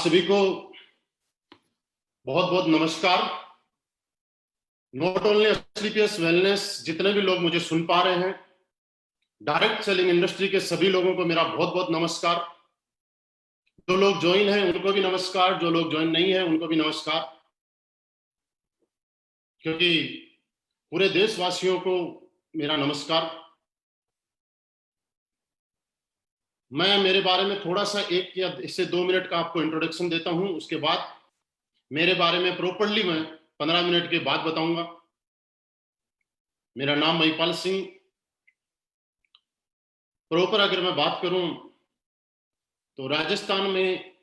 सभी को बहुत बहुत नमस्कार। नॉट ओनली एसलीपीएस वेलनेस, जितने भी लोग मुझे सुन पा रहे हैं, डायरेक्ट सेलिंग इंडस्ट्री के सभी लोगों को मेरा बहुत बहुत नमस्कार। जो लोग ज्वाइन हैं उनको भी नमस्कार, जो लोग ज्वाइन नहीं है उनको भी नमस्कार, क्योंकि पूरे देशवासियों को मेरा नमस्कार। मैं मेरे बारे में थोड़ा सा 1 या इससे 2 मिनट का आपको इंट्रोडक्शन देता हूं, उसके बाद मेरे बारे में प्रॉपर्ली मैं 15 मिनट के बाद बताऊंगा। मेरा नाम महिपाल सिंह। प्रॉपर अगर मैं बात करूं तो राजस्थान में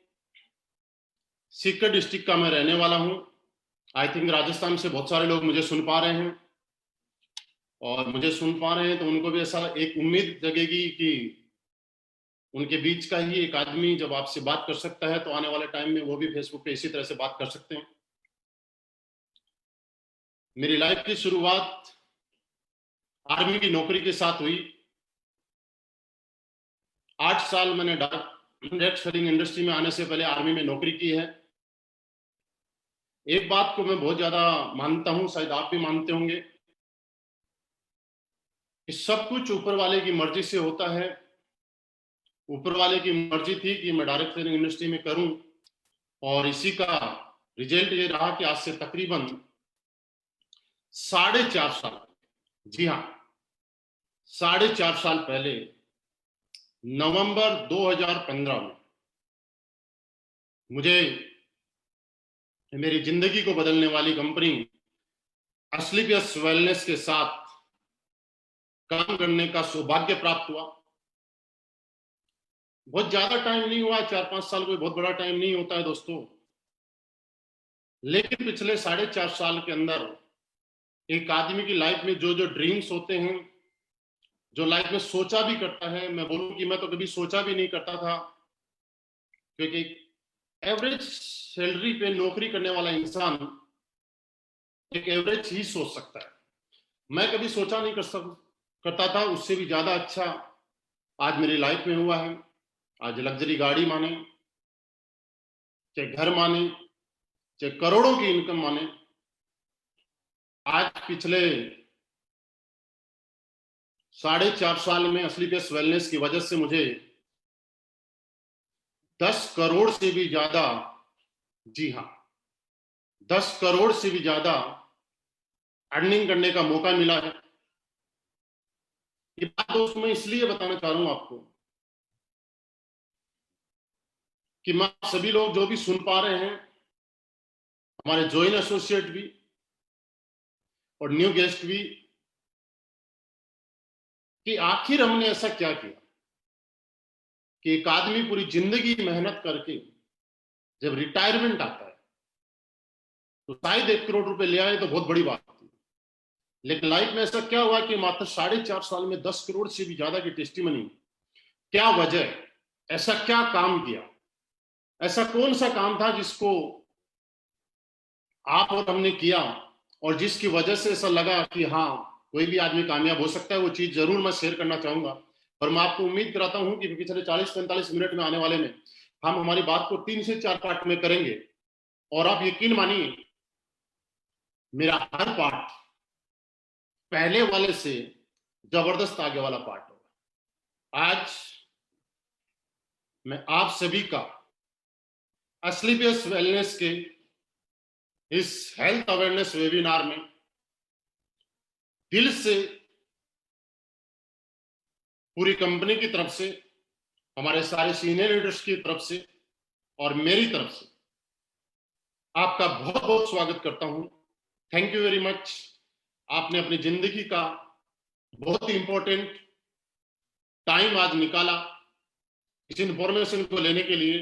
सीकर डिस्ट्रिक्ट का मैं रहने वाला हूं। आई थिंक राजस्थान से बहुत सारे लोग मुझे सुन पा रहे हैं, और मुझे सुन पा रहे हैं तो उनको भी ऐसा एक उम्मीद जगेगी कि उनके बीच का ही एक आदमी जब आपसे बात कर सकता है तो आने वाले टाइम में वो भी फेसबुक पे इसी तरह से बात कर सकते हैं। मेरी लाइफ की शुरुआत आर्मी की नौकरी के साथ हुई। 8 साल मैंने डायरेक्ट सेलिंग इंडस्ट्री में आने से पहले आर्मी में नौकरी की है। एक बात को मैं बहुत ज्यादा मानता हूं, शायद आप भी मानते होंगे, कि सब कुछ ऊपर वाले की मर्जी से होता है। ऊपर वाले की मर्जी थी कि मैं डायरेक्ट सेलिंग इंडस्ट्री में करूं, और इसी का रिजल्ट ये रहा कि आज से तकरीबन 4.5 साल, जी हाँ 4.5 साल पहले नवंबर 2015 में मुझे मेरी जिंदगी को बदलने वाली कंपनी एसलीपीएस वेलनेस के साथ काम करने का सौभाग्य प्राप्त हुआ। बहुत ज्यादा टाइम नहीं हुआ, 4-5 साल कोई बहुत बड़ा टाइम नहीं होता है दोस्तों, लेकिन पिछले 4.5 साल के अंदर एक आदमी की लाइफ में जो जो ड्रीम्स होते हैं, जो लाइफ में सोचा भी करता है, मैं बोलूं कि मैं तो कभी सोचा भी नहीं करता था, क्योंकि एवरेज सैलरी पे नौकरी करने वाला इंसान एक एवरेज ही सोच सकता है। मैं कभी सोचा नहीं करता था, उससे भी ज्यादा अच्छा आज मेरी लाइफ में हुआ है। आज लग्जरी गाड़ी माने, चाहे घर माने, चाहे करोड़ों की इनकम माने, आज पिछले 4.5 साल में एसलीपीएस वेलनेस की वजह से मुझे 10 करोड़ से भी ज्यादा, जी हाँ 10 करोड़ से भी ज्यादा अर्निंग करने का मौका मिला है। ये बात दोस्त मैं इसलिए बताना चाह रहा हूं आपको कि मैं सभी लोग जो भी सुन पा रहे हैं, हमारे ज्वाइन एसोसिएट भी और न्यू गेस्ट भी, कि आखिर हमने ऐसा क्या किया कि एक आदमी पूरी जिंदगी मेहनत करके जब रिटायरमेंट आता है तो शायद 1 करोड़ रुपए ले आए तो बहुत बड़ी बात थी, लेकिन लाइफ में ऐसा क्या हुआ कि मात्र 4.5 साल में 10 करोड़ से भी ज्यादा की टेस्टिमनी। क्या वजह, ऐसा क्या काम किया, ऐसा कौन सा काम था जिसको आप और हमने किया और जिसकी वजह से ऐसा लगा कि हाँ कोई भी आदमी कामयाब हो सकता है। वो चीज जरूर मैं शेयर करना चाहूंगा, और मैं आपको उम्मीद कराता हूं कि पिछले 40-45 मिनट में आने वाले में हम हमारी बात को 3 से 4 पार्ट में करेंगे, और आप यकीन मानिए मेरा हर पार्ट पहले वाले से जबरदस्त आगे वाला पार्ट होगा। आज मैं आप सभी का एसलीपीएस वेलनेस के इस हेल्थ अवेयरनेस वेबिनार में दिल से, पूरी कंपनी की तरफ से, हमारे सारे सीनियर लीडर्स की तरफ से और मेरी तरफ से आपका बहुत बहुत स्वागत करता हूं। Thank you very much. आपने अपनी जिंदगी का बहुत ही इंपॉर्टेंट टाइम आज निकाला इस इंफॉर्मेशन को लेने के लिए,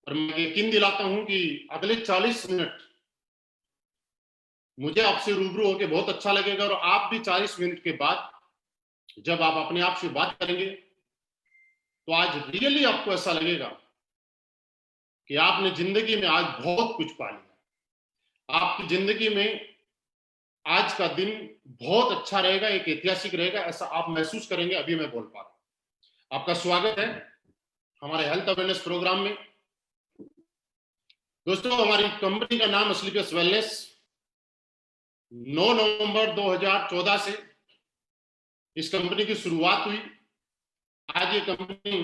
और मैं यकीन दिलाता हूं कि अगले 40 मिनट मुझे आपसे रूबरू होकर बहुत अच्छा लगेगा, और आप भी 40 मिनट के बाद जब आप अपने आप से बात करेंगे तो आज रियली आपको ऐसा लगेगा कि आपने जिंदगी में आज बहुत कुछ पा लिया। आपकी जिंदगी में आज का दिन बहुत अच्छा रहेगा, एक ऐतिहासिक रहेगा, ऐसा आप महसूस करेंगे। अभी मैं बोल पा रहा हूं। आपका स्वागत है हमारे हेल्थ अवेयरनेस प्रोग्राम में। दोस्तों, हमारी कंपनी का नाम स्लीपियस वेलनेस 9 नवंबर 2014 से इस कंपनी की शुरुआत हुई। आज ये कंपनी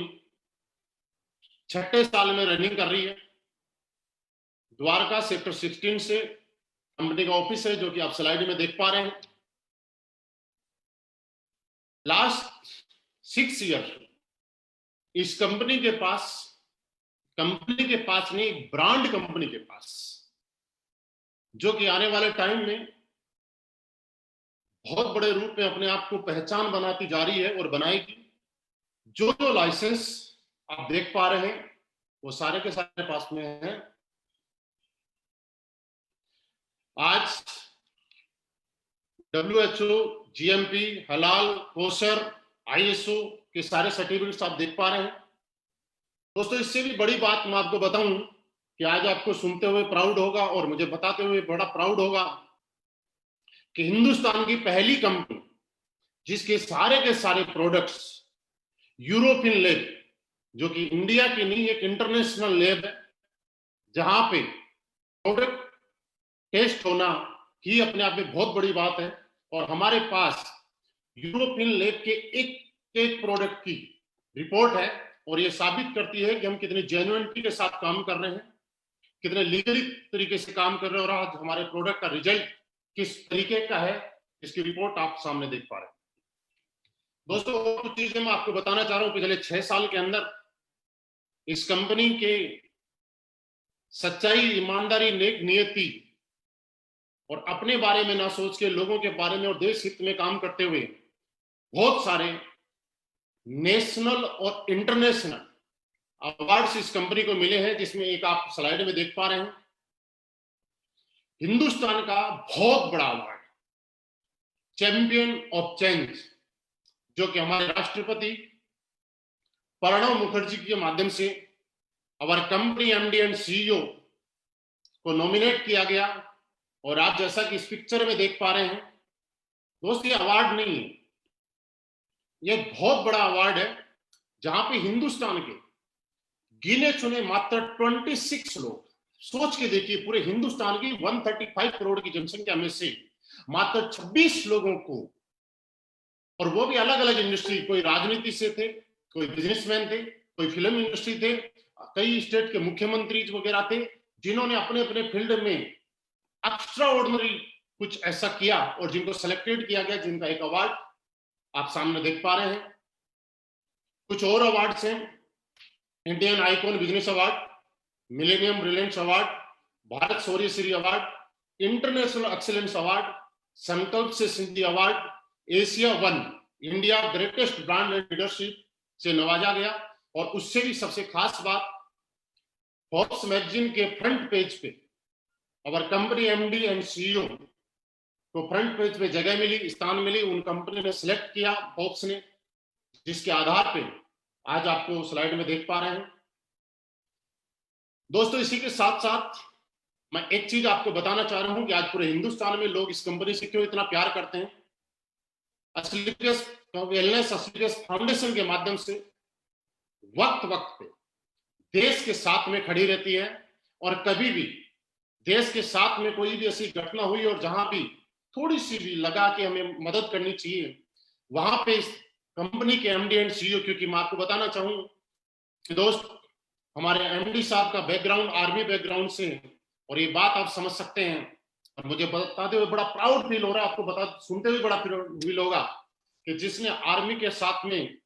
6ठे साल में रनिंग कर रही है। द्वारका सेक्टर 16 से कंपनी का ऑफिस है, जो कि आप स्लाइड में देख पा रहे हैं। लास्ट 6 ईयर इस कंपनी के पास नहीं, ब्रांड कंपनी के पास, जो कि आने वाले टाइम में बहुत बड़े रूप में अपने आप को पहचान बनाती जा रही है और बनाएगी। जो जो लाइसेंस आप देख पा रहे हैं वो सारे के सारे पास में हैं। आज WHO, GMP, हलाल, कोशर, ISO के सारे सर्टिफिकेट्स आप देख पा रहे हैं। दोस्तों, इससे भी बड़ी बात मैं आपको बताऊं कि आज आपको सुनते हुए प्राउड होगा और मुझे बताते हुए बड़ा प्राउड होगा कि हिंदुस्तान की पहली कंपनी जिसके सारे के सारे प्रोडक्ट्स यूरोपियन लैब, जो कि इंडिया की नहीं, एक इंटरनेशनल लैब है, जहां पे प्रोडक्ट टेस्ट होना ही अपने आप में बहुत बड़ी बात है। और हमारे पास यूरोपियन लैब के एक प्रोडक्ट की रिपोर्ट है और ये साबित करती है कि हम कितनी जेन्युइनिटी के साथ काम कर रहे हैं, कितने लीगली तरीके से काम कर रहे हैं, और आज हमारे प्रोडक्ट का रिजल्ट किस तरीके का है, इसकी रिपोर्ट आप सामने देख पा रहे हैं। दोस्तों, कुछ चीजें मैं आपको बताना चाह रहा हूं। पिछले 6 साल के अंदर इस कंपनी के सच्चाई, ईमानदारी, नेक नियति और अपने बारे में ना सोच के लोगों के बारे में और देश हित में काम करते हुए बहुत सारे नेशनल और इंटरनेशनल अवार्ड्स इस कंपनी को मिले हैं, जिसमें एक आप स्लाइड में देख पा रहे हैं। हिंदुस्तान का बहुत बड़ा अवार्ड चैंपियन ऑफ चेंज, जो कि हमारे राष्ट्रपति प्रणब मुखर्जी के माध्यम से हमारे कंपनी MD एंड CEO को नॉमिनेट किया गया। और आप जैसा कि इस पिक्चर में देख पा रहे हैं, दोस्त, ये अवार्ड नहीं है, ये बहुत बड़ा अवार्ड है, जहां पे हिंदुस्तान के गिने चुने मात्र 26 लोग, सोच के देखिए, पूरे हिंदुस्तान की 135 करोड़ की जनसंख्या में से मात्र 26 लोगों को, और वो भी अलग अलग इंडस्ट्री, कोई राजनीति से थे, कोई बिजनेसमैन थे, कोई फिल्म इंडस्ट्री थे, कई स्टेट के मुख्यमंत्री वगैरह थे, जिन्होंने अपने अपने फील्ड में एक्स्ट्रा ऑर्डिनरी कुछ ऐसा किया और जिनको सेलेक्टेड किया गया, जिनका एक अवार्ड आप सामने देख पा रहे हैं। कुछ और अवार्ड्स हैं: Indian icon business award, millennium brilliance award, Bharat Shaurya Shri award, international excellence award, Sankalp से Siddhi award, Asia 1 India greatest brand and leadership से नवाजा गया। और उससे भी सबसे खास बात, फोर्ब्स मैगजीन के फ्रंट पेज पे our company MD and CEO को फ्रंट पेज पे जगह मिली, स्थान मिली, उन कंपनी ने सिलेक्ट किया फोर्ब्स ने, जिसके आधार पे आज आपको स्लाइड में देख पा रहे हैं। दोस्तों, इसी के साथ साथ मैं एक चीज आपको बताना चाह रहा हूं कि आज पूरे हिंदुस्तान में लोग इस कंपनी से क्यों इतना प्यार करते हैं। स्लीपियस वेलनेस, स्लीपियस फाउंडेशन के माध्यम से वक्त वक्त पे देश के साथ में खड़ी रहती है, और कभी भी देश के साथ में कोई भी ऐसी घटना हुई और जहां भी थोड़ी सी भी लगा कि हमें मदद करनी चाहिए, वहां पे इस कंपनी के MD एंड CEO, क्योंकि मैं आपको बताना चाहूँ कि दोस्त, हमारे MD साहब का बैकग्राउंड आर्मी बैकग्राउंड से, और ये बात आप समझ सकते हैं, और मुझे बताते हुए बड़ा प्राउड फील हो रहा है, आपको सुनते हुए बड़ा फील होगा कि जिसने आर्मी के साथ में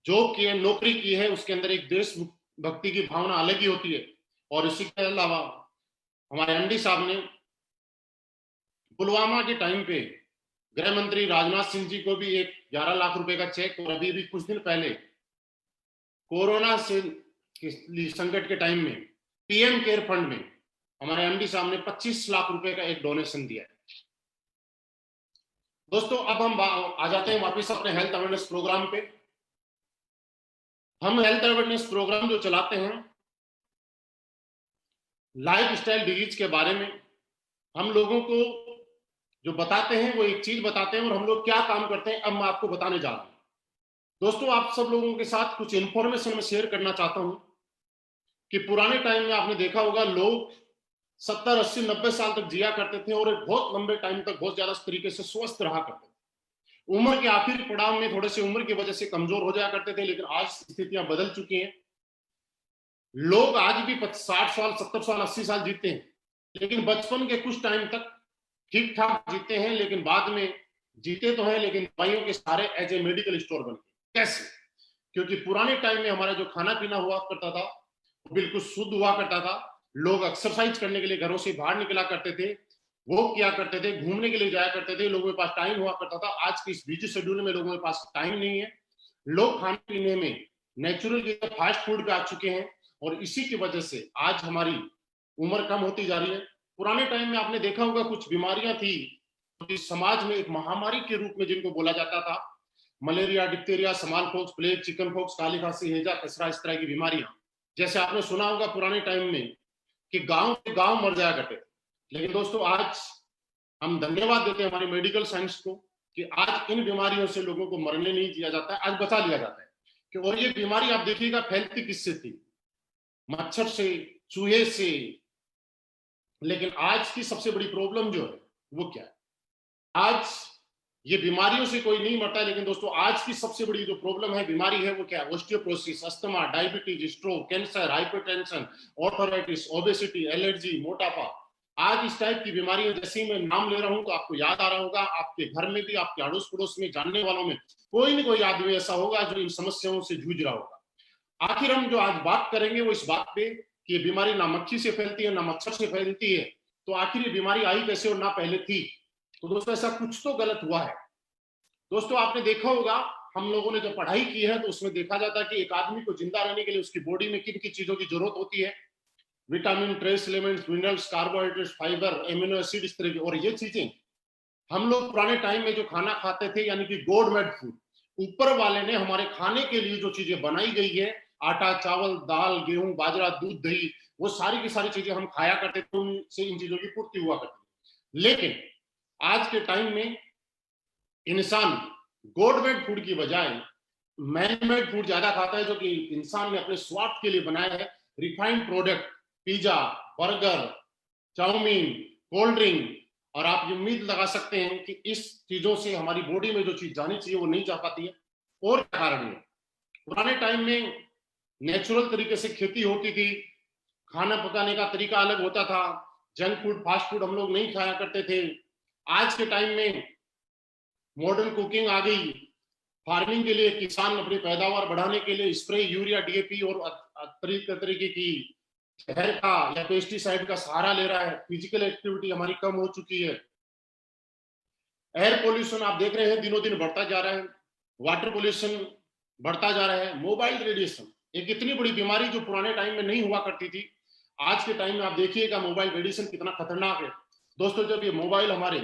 जॉब की है, नौकरी की है, उसके अंदर एक देशभक्ति की भावना अलग ही होती है। और इसी के अलावा हमारे MD साहब ने पुलवामा के टाइम पे गृह मंत्री राजनाथ सिंह जी को भी एक 11 लाख रुपए का चेक, और अभी भी कुछ दिन पहले कोरोना से संकट के टाइम में PM केयर फंड में हमारे MD साहब ने 25 लाख रुपए का एक डोनेशन दिया है। दोस्तों, अब हम आ जाते हैं वापस अपने हेल्थ अवेयरनेस प्रोग्राम पे। हम हेल्थ अवेयरनेस प्रोग्राम जो चलाते हैं, लाइफ स्टाइल डिजीज के बारे में हम लोगों को जो बताते हैं, वो एक चीज बताते हैं, और हम लोग क्या काम करते हैं अब मैं आपको बताने जा रहा हूं। दोस्तों, आप सब लोगों के साथ कुछ इंफॉर्मेशन मैं शेयर करना चाहता हूं कि पुराने टाइम में आपने देखा होगा लोग 70, 80, 90 साल तक जिया करते थे और एक बहुत लंबे टाइम तक बहुत ज्यादा तरीके से स्वस्थ रहा करते थे। उम्र के आखिरी पड़ाव में थोड़े से उम्र की वजह से कमजोर हो जाया करते थे, लेकिन आज स्थितियां बदल चुकी हैं। लोग आज भी 60 साल, 70 साल, 80 साल जीते हैं, लेकिन बचपन के कुछ टाइम तक ठीक ठाक जीते हैं, लेकिन बाद में जीते तो हैं लेकिन दवाइयों के सारे एज ए मेडिकल स्टोर बन गए। कैसे? क्योंकि पुराने टाइम में हमारा जो खाना पीना हुआ करता था वो बिल्कुल शुद्ध हुआ करता था। लोग एक्सरसाइज करने के लिए घरों से बाहर निकला करते थे, वो किया करते थे, घूमने के लिए जाया करते थे, लोगों के पास टाइम हुआ करता था। आज के इस बिजी शेड्यूल में लोगों के पास टाइम नहीं है। लोग खाने पीने में नेचुरल की फास्ट फूड पे आ चुके हैं और इसी की वजह से आज हमारी उम्र कम होती जा रही है। पुराने टाइम में आपने देखा होगा कुछ बीमारियां थी इस समाज में एक महामारी के रूप में जिनको बोला जाता था, malaria, diphtheria, smallpox, plague, chickenpox, काली खांसी, हैजा, खसरा, इस तरह की बीमारियां। जैसे आपने सुना होगा पुराने टाइम में कि गांव के गांव मर जाया करते थे, लेकिन दोस्तों आज हम धन्यवाद देते हैं हमारी मेडिकल साइंस को कि आज इन बीमारियों से लोगों को मरने नहीं दिया जाता है, आज बचा लिया जाता है। कि और ये बीमारी आप देखिएगा फैलती किससे थी? मच्छर से, चूहे से। लेकिन आज की सबसे बड़ी प्रॉब्लम जो है वो क्या है? आज ये बीमारियों से कोई नहीं मरता है, लेकिन दोस्तों आज की सबसे बड़ी जो प्रॉब्लम है, बीमारी है, वो क्या है? Osteoporosis, asthma, diabetes, stroke, cancer, hypertension, arthritis, obesity, allergy, मोटापा। आज इस टाइप की बीमारियां जैसे ही मैं नाम ले रहा हूं तो आपको याद आ रहा होगा, आपके घर में भी, आपके अड़ोस पड़ोस में, जानने वालों में कोई ना कोई आदमी ऐसा होगा जो इन समस्याओं से जूझ रहा होगा। आखिर हम जो आज बात करेंगे वो इस बात पे कि ये बीमारी ना मक्खी से फैलती है ना मच्छर से फैलती है, तो आखिर ये बीमारी आई कैसे और ना पहले थी? तो दोस्तों ऐसा कुछ तो गलत हुआ है। दोस्तों आपने देखा होगा, हम लोगों ने जब पढ़ाई की है तो उसमें देखा जाता है कि एक आदमी को जिंदा रहने के लिए उसकी बॉडी में किन किन चीजों की जरूरत होती है। Vitamin, trace elements, minerals, carbohydrates, fibre, amino acid, इस तरह की। और ये चीजें हम लोग पुराने टाइम में जो खाना खाते थे यानी कि गॉड मेड फूड, ऊपर वाले ने हमारे खाने के लिए जो चीजें बनाई गई है, आटा, चावल, दाल, गेहूं, बाजरा, दूध, दही, वो सारी की सारी चीजें हम खाया करते थे, उनसे इन चीजों की पूर्ति हुआ करती थी। लेकिन आज के टाइम में इंसान गॉड मेड फूड की बजाय मैन मेड फूड ज्यादा खाता है, जो कि इंसान ने अपने स्वार्थ के लिए बनाया है। Refined product, pizza, burger, chow mein, cold drink. और आप ये उम्मीद लगा सकते हैं कि इस चीजों से हमारी बॉडी में जो चीज जानी चाहिए वो नहीं जा पाती है। और क्या कारण है? पुराने टाइम में नेचुरल तरीके से खेती होती थी, खाना पकाने का तरीका अलग होता था, जंक फूड, फास्ट फूड हम लोग नहीं खाया करते थे। आज के टाइम में मॉडर्न कुकिंग आ गई, फार्मिंग के लिए किसान अपनी पैदावार बढ़ाने के लिए स्प्रे, यूरिया, डीएपी और तरीके की जहर का या पेस्टिसाइड का सहारा ले रहा है। फिजिकल एक्टिविटी हमारी कम हो चुकी है। एयर पोल्यूशन आप देख रहे हैं दिनों दिन बढ़ता जा रहा है, वाटर पोल्यूशन बढ़ता जा रहा है, मोबाइल रेडिएशन एक इतनी बड़ी बीमारी जो पुराने टाइम में नहीं हुआ करती थी, आज के टाइम में आप देखिएगा मोबाइल रेडिएशन कितना खतरनाक है। दोस्तों जब ये मोबाइल हमारे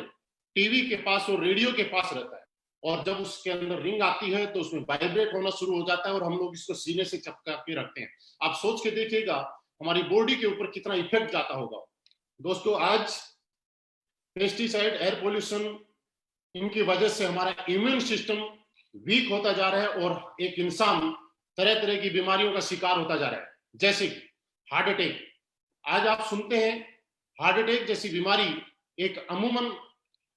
टीवी के पास और रेडियो के पास रहता है और जब उसके अंदर रिंग आती है तो उसमें वाइब्रेट होना शुरू हो जाता है और हम लोग इसको सीने से चिपका के रखते हैं। आप सोच के देखिएगा हमारी बॉडी के ऊपर कितना इफेक्ट जाता होगा। दोस्तों आज पेस्टिसाइड, एयर पोल्यूशन, इनकी वजह से हमारा इम्यून सिस्टम वीक होता जा रहा है और एक इंसान तरह तरह की बीमारियों का शिकार होता जा रहा है, जैसे कि हार्ट अटैक। आज आप सुनते हैं हार्ट अटैक जैसी बीमारी एक अमूमन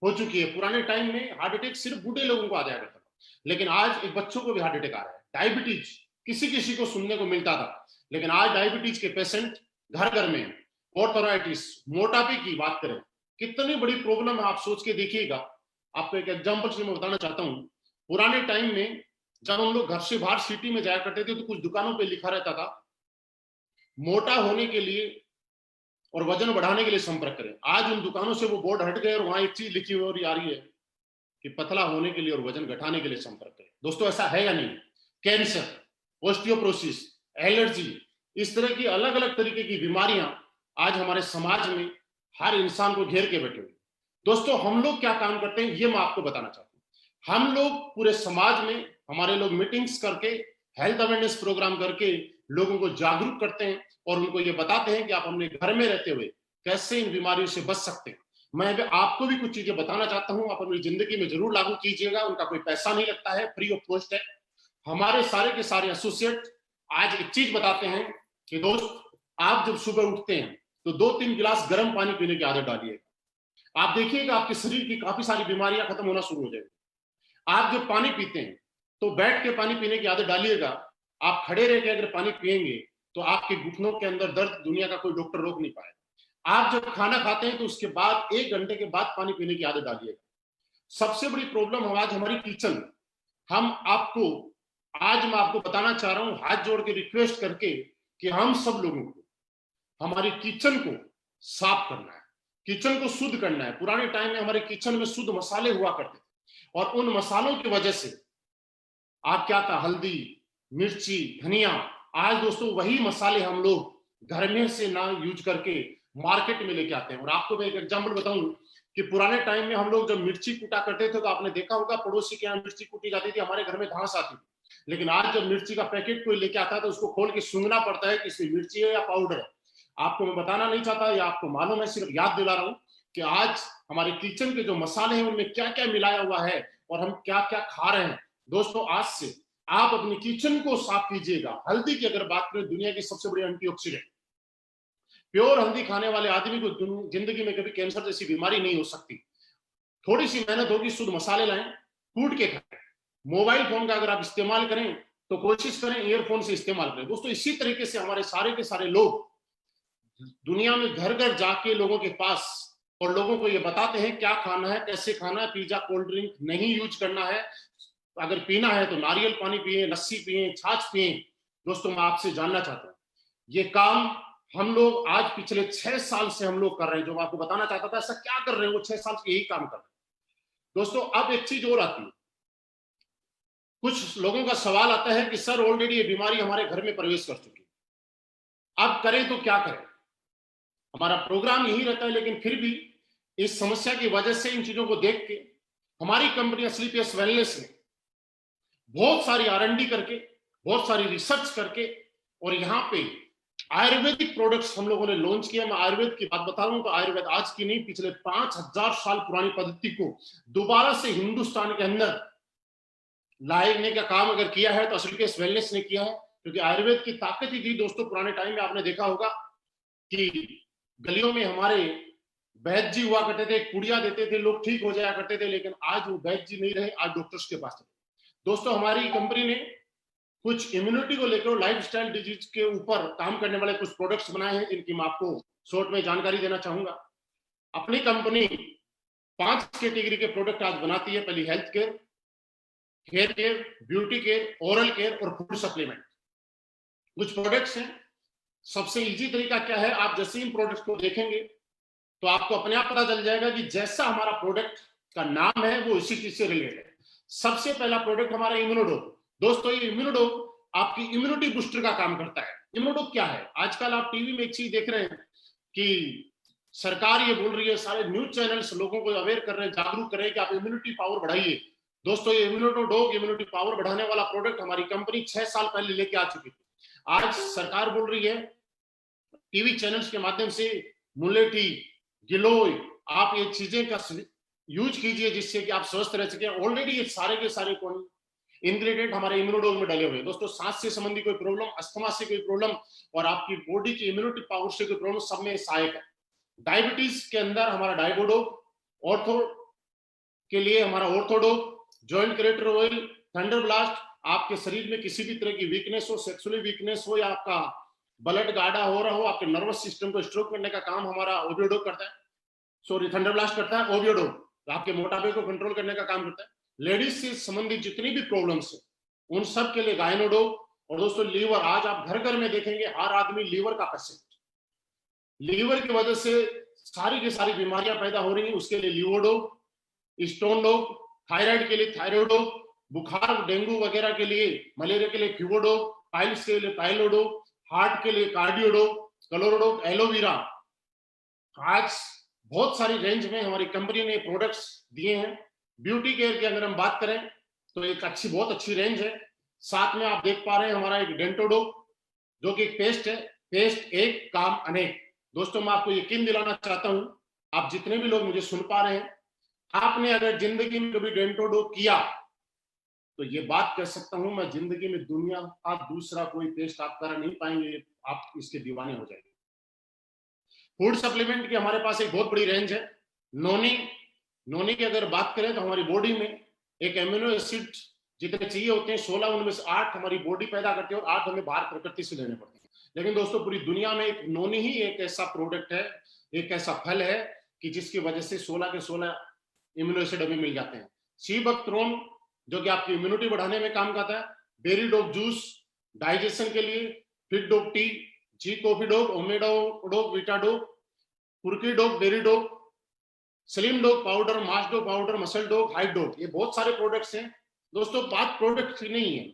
हो चुकी है। पुराने टाइम में हार्ट अटैक सिर्फ बूढ़े लोगों को आ जाया करता था, लेकिन आज एक बच्चों को भी हार्ट अटैक आ रहा है। डायबिटीज किसी किसी को सुनने को मिलता था, लेकिन आज डायबिटीज के पेशेंट घर घर में। ऑर्थराइटिस, मोटापे की बात करें, कितनी बड़ी प्रॉब्लम है, आप सोच के देखिएगा। आपको एक एग्जांपल से मैं बताना चाहता हूँ। पुराने टाइम में जब हम लोग घर से बाहर सिटी में जाया करते थे तो कुछ दुकानों पे लिखा रहता था, मोटा होने के लिए और वजन बढ़ाने के लिए संपर्क करें। आज उन दुकानों से वो बोर्ड हट गए और वहां एक चीज लिखी हुई आ रही है कि पतला होने के लिए और वजन घटाने के लिए संपर्क करें। दोस्तों ऐसा है या नहीं? कैंसर, ऑस्टियोपोरोसिस, एलर्जी, इस तरह की अलग अलग तरीके की बीमारियां आज हमारे समाज में हर इंसान को घेर के बैठे हुए। दोस्तों हम लोग क्या काम करते हैं ये मैं आपको बताना चाहता हूं। हम लोग पूरे समाज में हमारे लोग मीटिंग्स करके, हेल्थ अवेयरनेस प्रोग्राम करके लोगों को जागरूक करते हैं और उनको ये बताते हैं कि आप अपने घर में रहते हुए कैसे इन बीमारियों से बच सकते हैं। मैं भी आपको भी कुछ चीजें बताना चाहता हूं, आप अपनी जिंदगी में जरूर लागू कीजिएगा। उनका कोई पैसा नहीं लगता है, फ्री ऑफ कॉस्ट है। हमारे सारे के सारे एसोसिएट आज एक चीज बताते हैं कि दोस्त आप जब सुबह उठते हैं तो 2-3 गिलास गर्म पानी पीने की आदत डालिएगा। आप देखिएगा आपके शरीर की काफी सारी बीमारियां खत्म होना शुरू हो जाएगी। आप जब पानी पीते हैं तो बैठ के पानी पीने की आदत डालिएगा। आप खड़े रह के अगर पानी पिएंगे तो आपके घुटनों के अंदर दर्द दुनिया का कोई डॉक्टर रोक नहीं पाएगा। आप जब खाना खाते हैं तो उसके बाद 1 घंटे के बाद पानी पीने की आदत डालिएगा। सबसे बड़ी प्रॉब्लम आज हमारी किचन में। हम आपको आज मैं आपको बताना चाह रहा हूं हाथ जोड़ के रिक्वेस्ट करके कि हम सब लोगों को हमारी किचन को साफ करना है, किचन को शुद्ध करना है। पुराने टाइम में हमारे किचन में शुद्ध मसाले हुआ करते थे और उन मसालों की वजह से आप क्या था, हल्दी, मिर्ची, धनिया, आज दोस्तों वही मसाले हम लोग घर में से ना यूज करके मार्केट में लेके आते हैं। और आपको मैं एक एग्जांपल बताऊं कि पुराने टाइम में हम लोग जब मिर्ची कूटा करते थे तो आपने देखा होगा पड़ोसी के यहाँ मिर्ची कूटी जाती थी, हमारे घर में घास आती थी। लेकिन आज जब मिर्ची का पैकेट कोई लेके आता है तो उसको खोल के सूंघना पड़ता है कि इसमें मिर्ची है या पाउडर है। आपको मैं बताना नहीं चाहता या आपको मालूम है, सिर्फ याद दिला रहा हूं कि आज हमारे किचन के जो मसाले हैं उनमें क्या क्या मिलाया हुआ है और हम क्या क्या खा रहे हैं। दोस्तों आज से आप अपनी किचन को साफ कीजिएगा। हल्दी की अगर बात करें, दुनिया की सबसे बड़ी एंटीऑक्सीडेंट, प्योर हल्दी खाने वाले आदमी को जिंदगी में कभी कैंसर जैसी बीमारी नहीं हो सकती। थोड़ी सी मेहनत होगी, शुद्ध मसाले लाएं, कूट के खाएं। मोबाइल फोन का अगर आप इस्तेमाल करें तो कोशिश करें ईयरफोन से इस्तेमाल करें। दोस्तों इसी तरीके से हमारे सारे के सारे लोग दुनिया में घर घर जाके लोगों के पास और लोगों को ये बताते हैं क्या खाना है, कैसे खाना है। पिज्जा कोल्ड ड्रिंक नहीं यूज करना है, अगर पीना है तो नारियल पानी पिए, लस्सी पिए, छाछ पिए। दोस्तों मैं आपसे जानना चाहता हूं ये काम हम लोग आज पिछले 6 साल से हम लोग कर रहे हैं। जो मैं आपको बताना चाहता था ऐसा क्या कर रहे हैं, वो 6 साल से यही काम कर रहे हैं। दोस्तों अब एक चीज और आती है, कुछ लोगों का सवाल आता है कि सर ऑलरेडी ये बीमारी हमारे घर में प्रवेश कर चुकी है, अब करें तो क्या करें। हमारा प्रोग्राम यही रहता है, लेकिन फिर भी इस समस्या की वजह से, इन चीजों को देख के हमारी कंपनी स्लीपियस वेलनेस ने बहुत सारी R&D करके, बहुत सारी रिसर्च करके और यहाँ पे आयुर्वेदिक प्रोडक्ट्स हम लोगों ने लॉन्च किया। मैं आयुर्वेद की बात बता रहा हूं तो आयुर्वेद आज की नहीं, पिछले 5000 साल पुरानी पद्धति को दोबारा से हिंदुस्तान के अंदर लाने का काम अगर किया है तो स्लीपियस वेलनेस ने किया है। क्योंकि आयुर्वेद की ताकत ही थी दोस्तों। पुराने टाइम में आपने देखा होगा कि गलियों में हमारे वैद्य जी हुआ करते थे, कुड़िया देते थे, लोग ठीक हो जाया करते थे। लेकिन आज वो वैद्य जी नहीं रहे, आज डॉक्टर्स के पास। दोस्तों हमारी कंपनी ने कुछ इम्यूनिटी को लेकर लाइफस्टाइल डिजीज के ऊपर काम करने वाले कुछ प्रोडक्ट्स बनाए हैं, जिनकी मैं आपको शॉर्ट में जानकारी देना चाहूंगा। अपनी कंपनी 5 कैटेगरी के प्रोडक्ट आज बनाती है। पहली health care, hair care, beauty care, oral care और फूड सप्लीमेंट। कुछ प्रोडक्ट्स हैं। सबसे इजी तरीका क्या है, आप जैसे इन प्रोडक्ट्स को देखेंगे तो आपको अपने आप पता चल जाएगा कि जैसा हमारा प्रोडक्ट का नाम है वो इसी चीज से रिलेटेड है। सबसे पहला प्रोडक्ट हमारा इम्यूनोडोप। दोस्तों ये इम्यूनोडोप आपकी इम्यूनिटी बूस्टर का काम करता है। इम्यूनोडोप क्या है, आजकल आप टीवी में एक चीज देख रहे हैं कि सरकार ये बोल रही है, सारे न्यूज चैनल्स लोगों को अवेयर कर रहे हैं, जागरूक कर रहे हैं कि आप इम्यूनिटी पावर बढ़ाइए। दोस्तों ये इम्यूनोडोप इम्यूनिटी पावर बढ़ाने वाला प्रोडक्ट हमारी कंपनी 6 साल पहले लेके आ चुकी थी। आज सरकार बोल रही है टीवी चैनल्स के माध्यम से, मुलेठी, गिलोय, आप ये चीजें का यूज कीजिए जिससे कि आप स्वस्थ रह सके। ऑलरेडी ये सारे के सारे इंग्रेडिएंट हमारे इम्यूनोडोप में डले हुए हैं। दोस्तों सांस से संबंधी कोई प्रॉब्लम, अस्थमा से कोई प्रॉब्लम और आपकी बॉडी की इम्यूनिटी पावर से कोई प्रॉब्लम, सब में सहायक है। डायबिटीज के अंदर हमारा डायबोडोप, ऑर्थो के लिए हमारा ऑर्थोडोप, joint creator oil, thunder blast, आपके शरीर में किसी भी तरह की वीकनेस हो, सेक्सुअली वीकनेस हो या आपका ब्लड गाढ़ा हो रहा हो, आपके नर्वस सिस्टम को स्ट्रोक करने का काम हमारा ओबियोडोप करता है, सॉरी थंडर ब्लास्ट करता है। ओबियोडोप आपके मोटापे को कंट्रोल करने का काम करता है। लेडीज से संबंधित जितनी भी प्रॉब्लम्स है उन सब के लिए गायनोडोप। और दोस्तों लीवर, आज आप घर घर में देखेंगे हर आदमी लीवर का पेशेंट, लीवर की वजह से सारी की सारी बीमारियां पैदा हो रही हैं, उसके लिए लीवोडोप, स्टोन डोप, थायराइड के लिए थायरोडोप, बुखार डेंगू वगैरह के लिए, मलेरिया के लिए फ्यूवोडोप, पाइल्स के लिए पाइलोडोप, हार्ट के लिए कार्डियोडोप, क्लोरोडोप, एलोवेरा। आज बहुत सारी रेंज में हमारी कंपनी ने प्रोडक्ट्स दिए हैं। ब्यूटी केयर की अगर हम बात करें तो एक बहुत अच्छी रेंज है। साथ में आप देख पा रहे हैं हमारा एक डेंटोडोप जो कि एक पेस्ट है, पेस्ट एक काम अनेक। दोस्तों मैं आपको यकीन दिलाना चाहता हूं, आप जितने भी लोग मुझे सुन पा रहे हैं, आपने अगर जिंदगी में कभी डेंटोडोप किया तो ये बात कह सकता हूं मैं, जिंदगी में दुनिया का दूसरा कोई पेस्ट आप कर नहीं पाएंगे। आप इसके दीवाने हो जाएंगे। फूड सप्लीमेंट की हमारे पास एक बहुत बड़ी रेंज है। नोनी की अगर बात करें तो हमारी बॉडी में एक एमिनो एसिड जितने चाहिए होते हैं 16, उनमें से 8 हमारी बॉडी पैदा करती है और 8 हमें बाहर प्रकृति से लेने पड़ते हैं। लेकिन दोस्तों पूरी दुनिया में एक नोनी ही एक ऐसा प्रोडक्ट है, एक ऐसा फल है कि जिसकी वजह से 16 के 16 इम्यूनो एसिड हमें मिल जाते हैं। सी बकथ्रोन जो कि आपकी इम्यूनिटी बढ़ाने में काम करता है, बेरी डॉग जूस डाइजेशन के लिए, fit dog tea, G coffee dog, ओमेडो डॉग, वीटा डॉग, कुर्की dog, berry dog, slim dog powder, mass dog powder, muscle dog, height dog, ये बहुत सारे प्रोडक्ट्स हैं। दोस्तों बात प्रोडक्ट की नहीं है,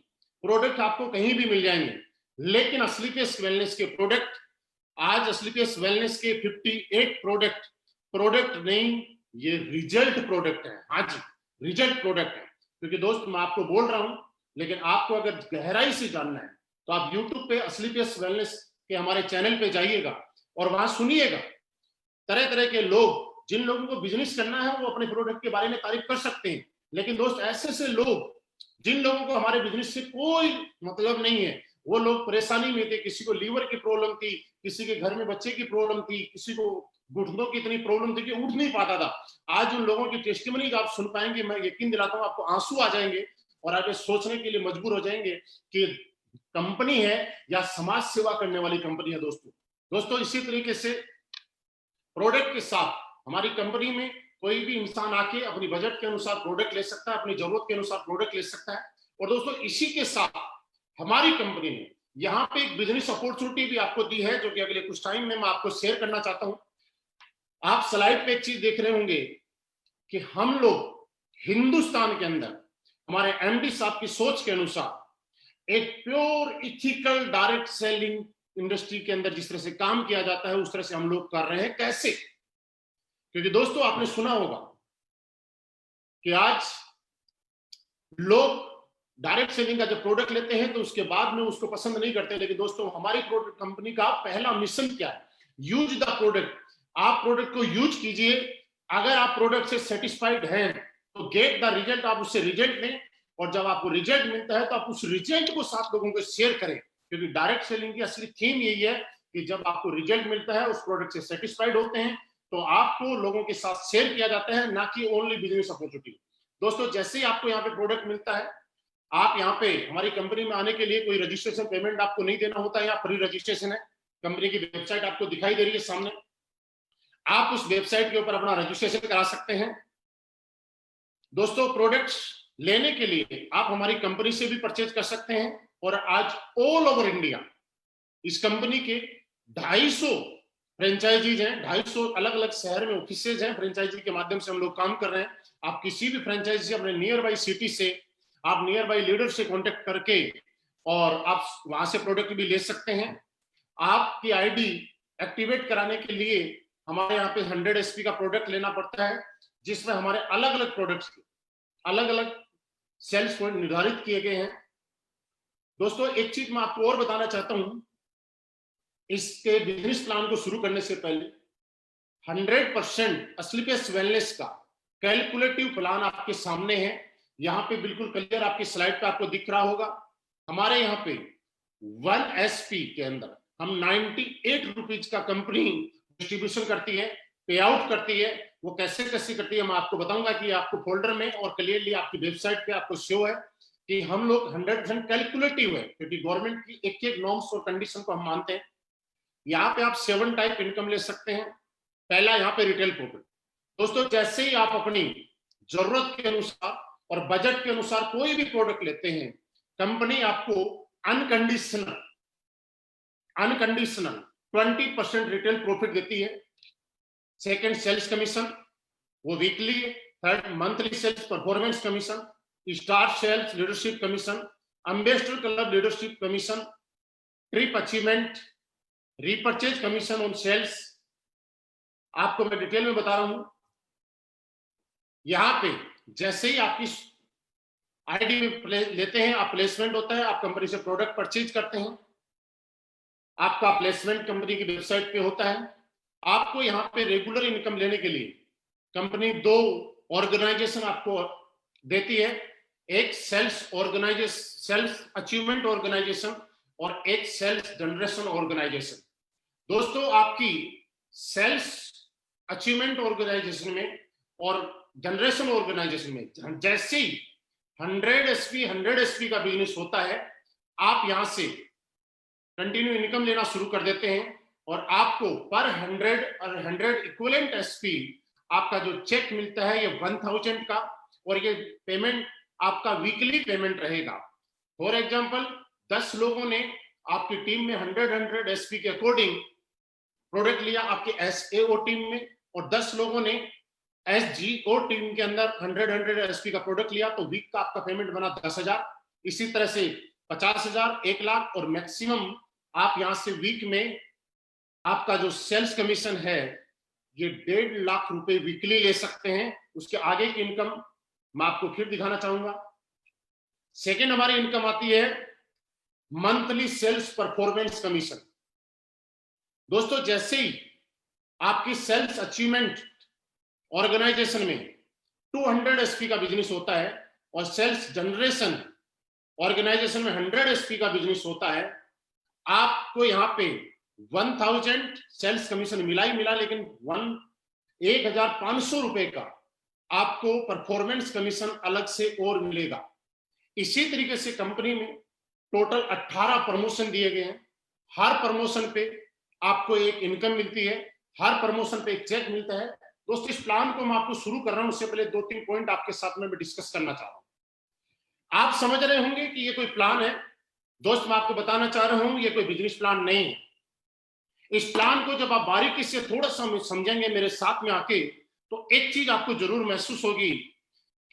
प्रोडक्ट आपको कहीं भी मिल जाएंगे, लेकिन असलीपियस वेलनेस के प्रोडक्ट, आज असलीपियस वेलनेस के 58 प्रोडक्ट नहीं, ये रिजल्ट प्रोडक्ट है। हाँ जी, रिजल्ट प्रोडक्ट है। क्योंकि दोस्त मैं आपको बोल रहा हूं, लेकिन आपको अगर गहराई से जानना है तो आप YouTube पे असलीपियस वेलनेस के हमारे चैनल पे जाइएगा और वहां सुनिएगा। तरह तरह के लोग, जिन लोगों को बिजनेस करना है वो अपने प्रोडक्ट के बारे में तारीफ कर सकते हैं, लेकिन दोस्त ऐसे से लोग जिन लोगों को हमारे बिजनेस से कोई मतलब नहीं है, वो लोग परेशानी में थे, किसी को लीवर की प्रॉब्लम थी, किसी के घर में बच्चे की प्रॉब्लम थी, किसी को घुटनों की इतनी प्रॉब्लम थी कि उठ नहीं पाता था। आज उन लोगों की टेस्टिमनी आप सुन पाएंगे, मैं यकीन दिलाता हूं आपको आंसू आ जाएंगे और आप सोचने के लिए मजबूर हो जाएंगे कि कंपनी है या समाज सेवा करने वाली कंपनी है। दोस्तों इसी तरीके से प्रोडक्ट के साथ हमारी कंपनी में कोई भी इंसान आके अपनी बजट के अनुसार प्रोडक्ट ले सकता है, अपनी जरूरत के अनुसार प्रोडक्ट ले सकता है। और दोस्तों इसी के साथ हमारी कंपनी ने यहाँ पे एक बिजनेस अपॉर्चुनिटी भी आपको दी है, जो कि अगले कुछ टाइम में मैं आपको शेयर करना चाहता हूं। आप स्लाइड पे एक चीज देख रहे होंगे कि हम लोग हिंदुस्तान के अंदर हमारे एमडी साहब की सोच के अनुसार एक pure ethical direct selling industry के अंदर जिस तरह से काम किया जाता है उस तरह से हम लोग कर रहे हैं। कैसे? क्योंकि दोस्तों आपने सुना होगा कि आज लोग डायरेक्ट सेलिंग का जब प्रोडक्ट लेते हैं तो उसके बाद में उसको पसंद नहीं करते, लेकिन दोस्तों हमारी प्रोडक्ट कंपनी का पहला मिशन क्या है? Use the product. आप प्रोडक्ट को यूज कीजिए, अगर आप प्रोडक्ट से सेटिस्फाइड हैं तो गेट द रिजल्ट, आप उससे रिजल्ट लें, और जब आपको रिजल्ट मिलता है तो आप उस रिजल्ट को 7 लोगों को शेयर करें। क्योंकि डायरेक्ट सेलिंग की असली थीम यही है कि जब आपको रिजल्ट मिलता है, उस प्रोडक्ट से सेटिस्फाइड होते हैं, तो आपको लोगों के साथ शेयर किया जाता है, ना कि ओनली बिजनेस अपॉर्चुनिटी। दोस्तों जैसे ही आपको यहाँ पे प्रोडक्ट मिलता है, आप यहाँ पे हमारी कंपनी में आने के लिए कोई रजिस्ट्रेशन पेमेंट आपको नहीं देना होता है, यहाँ फ्री रजिस्ट्रेशन है। कंपनी की वेबसाइट आपको दिखाई दे रही है सामने, आप उस वेबसाइट के ऊपर अपना रजिस्ट्रेशन करा सकते हैं। दोस्तों प्रोडक्ट्स लेने के लिए आप हमारी कंपनी से भी परचेज कर सकते हैं, और आज ऑल ओवर इंडिया इस कंपनी के 250 फ्रेंचाइजीज हैं, 250 अलग अलग शहर में ऑफिसेज हैं, फ्रेंचाइजी के माध्यम से हम लोग काम कर रहे हैं। आप किसी भी फ्रेंचाइजी से, अपने नियर बाई सिटी से, आप नियर बाई लीडर से कांटेक्ट करके और आप वहां से प्रोडक्ट भी ले सकते हैं। आपकी आईडी एक्टिवेट कराने के लिए हमारे यहाँ पे 100 एसपी का प्रोडक्ट लेना पड़ता है, जिसमें हमारे अलग अलग प्रोडक्ट्स के अलग अलग सेल्स पॉइंट निर्धारित किए गए हैं। दोस्तों एक चीज मैं आपको और बताना चाहता हूं, इसके बिजनेस प्लान को शुरू करने से पहले 100% असलीपियस वेलनेस का कैलकुलेटिव प्लान आपके सामने है। यहाँ पे बिल्कुल क्लियर आपकी स्लाइड पे आपको दिख रहा होगा। हमारे यहाँ पे 1 एसपी के अंदर हम 98 रुपीज का कंपनी डिस्ट्रीब्यूशन करती है, पे आउट करती है। वो कैसे कैसे करती है मैं आपको बताऊंगा कि आपको फोल्डर में और क्लियरली आपकी वेबसाइट पे आपको शो है कि हम लोग 100% कैलकुलेटिव है, क्योंकि गवर्नमेंट की एक एक नॉर्म्स और कंडीशन को हम मानते हैं। यहाँ पे आप 7 टाइप इनकम ले सकते हैं। पहला यहाँ पे रिटेल प्रॉफिट। दोस्तों जैसे ही आप अपनी जरूरत के अनुसार और बजट के अनुसार कोई भी प्रोडक्ट लेते हैं, कंपनी आपको अनकंडीशनल 20% रिटेल प्रॉफिट देती है। सेकंड सेल्स कमीशन, वो वीकली है। Third monthly sales performance commission, star sales leadership commission, ambassador club leadership commission, trip achievement, repurchase commission on sales. आपको मैं डिटेल में बता रहा हूं। यहां पे जैसे ही आपकी आईडी में लेते हैं, आप प्लेसमेंट होता है, आप कंपनी से प्रोडक्ट परचेज करते हैं, आपका प्लेसमेंट कंपनी की वेबसाइट पे होता है। आपको यहाँ पे रेगुलर इनकम लेने के लिए कंपनी 2 ऑर्गेनाइजेशन आपको देती है। एक सेल्स अचीवमेंट ऑर्गेनाइजेशन और एक सेल्स जनरेशन ऑर्गेनाइजेशन। दोस्तों, आपकी सेल्स अचीवमेंट ऑर्गेनाइजेशन में और जनरेशन ऑर्गेनाइजेशन में जैसे ही 100 एसपी का बिजनेस होता है, आप यहां से कंटिन्यू इनकम लेना शुरू कर देते हैं और आपको पर 100 इक्विवेलेंट एसपी आपका जो चेक मिलता है ये 1000 का, और ये पेमेंट आपका वीकली पेमेंट रहेगा। फॉर एग्जांपल, 10 लोगों ने आपकी टीम में 100 एसपी के अकॉर्डिंग प्रोडक्ट लिया आपके एसएओ टीम में, और 10 लोगों ने एसजीओ टीम के अंदर 100 एसपी का प्रोडक्ट लिया, तो वीक का आपका पेमेंट बना 10,000। इसी तरह से 50,000, 1 लाख, और मैक्सिमम आप यहां से वीक में आपका जो सेल्स कमीशन है ये 1.5 लाख रुपए वीकली ले सकते हैं। उसके आगे की इनकम मैं आपको फिर दिखाना चाहूंगा। सेकेंड हमारी इनकम आती है मंथली सेल्स परफॉर्मेंस कमीशन। दोस्तों, जैसे ही आपकी सेल्स अचीवमेंट ऑर्गेनाइजेशन में 200 एसपी का बिजनेस होता है और सेल्स जनरेशन ऑर्गेनाइजेशन में 100 एसपी का बिजनेस होता है, आपको यहां पे 1000 सेल्स कमीशन मिला ही मिला, लेकिन 1,500 रुपए का आपको परफॉर्मेंस कमीशन अलग से और मिलेगा। इसी तरीके से कंपनी में टोटल 18 प्रमोशन दिए गए हैं। हर प्रमोशन पे आपको एक इनकम मिलती है, हर प्रमोशन पे एक चेक मिलता है। दोस्तों, इस प्लान को मैं आपको शुरू कर रहा हूं, उससे पहले 2-3 पॉइंट आपके साथ में मैं डिस्कस करना चाह रहा हूं। आप समझ रहे होंगे कि ये कोई प्लान है। दोस्त, मैं आपको बताना चाह रहा हूं ये कोई बिजनेस प्लान नहीं है। इस प्लान को जब आप बारीकी से थोड़ा सा समझेंगे मेरे साथ में आके, तो एक चीज आपको जरूर महसूस होगी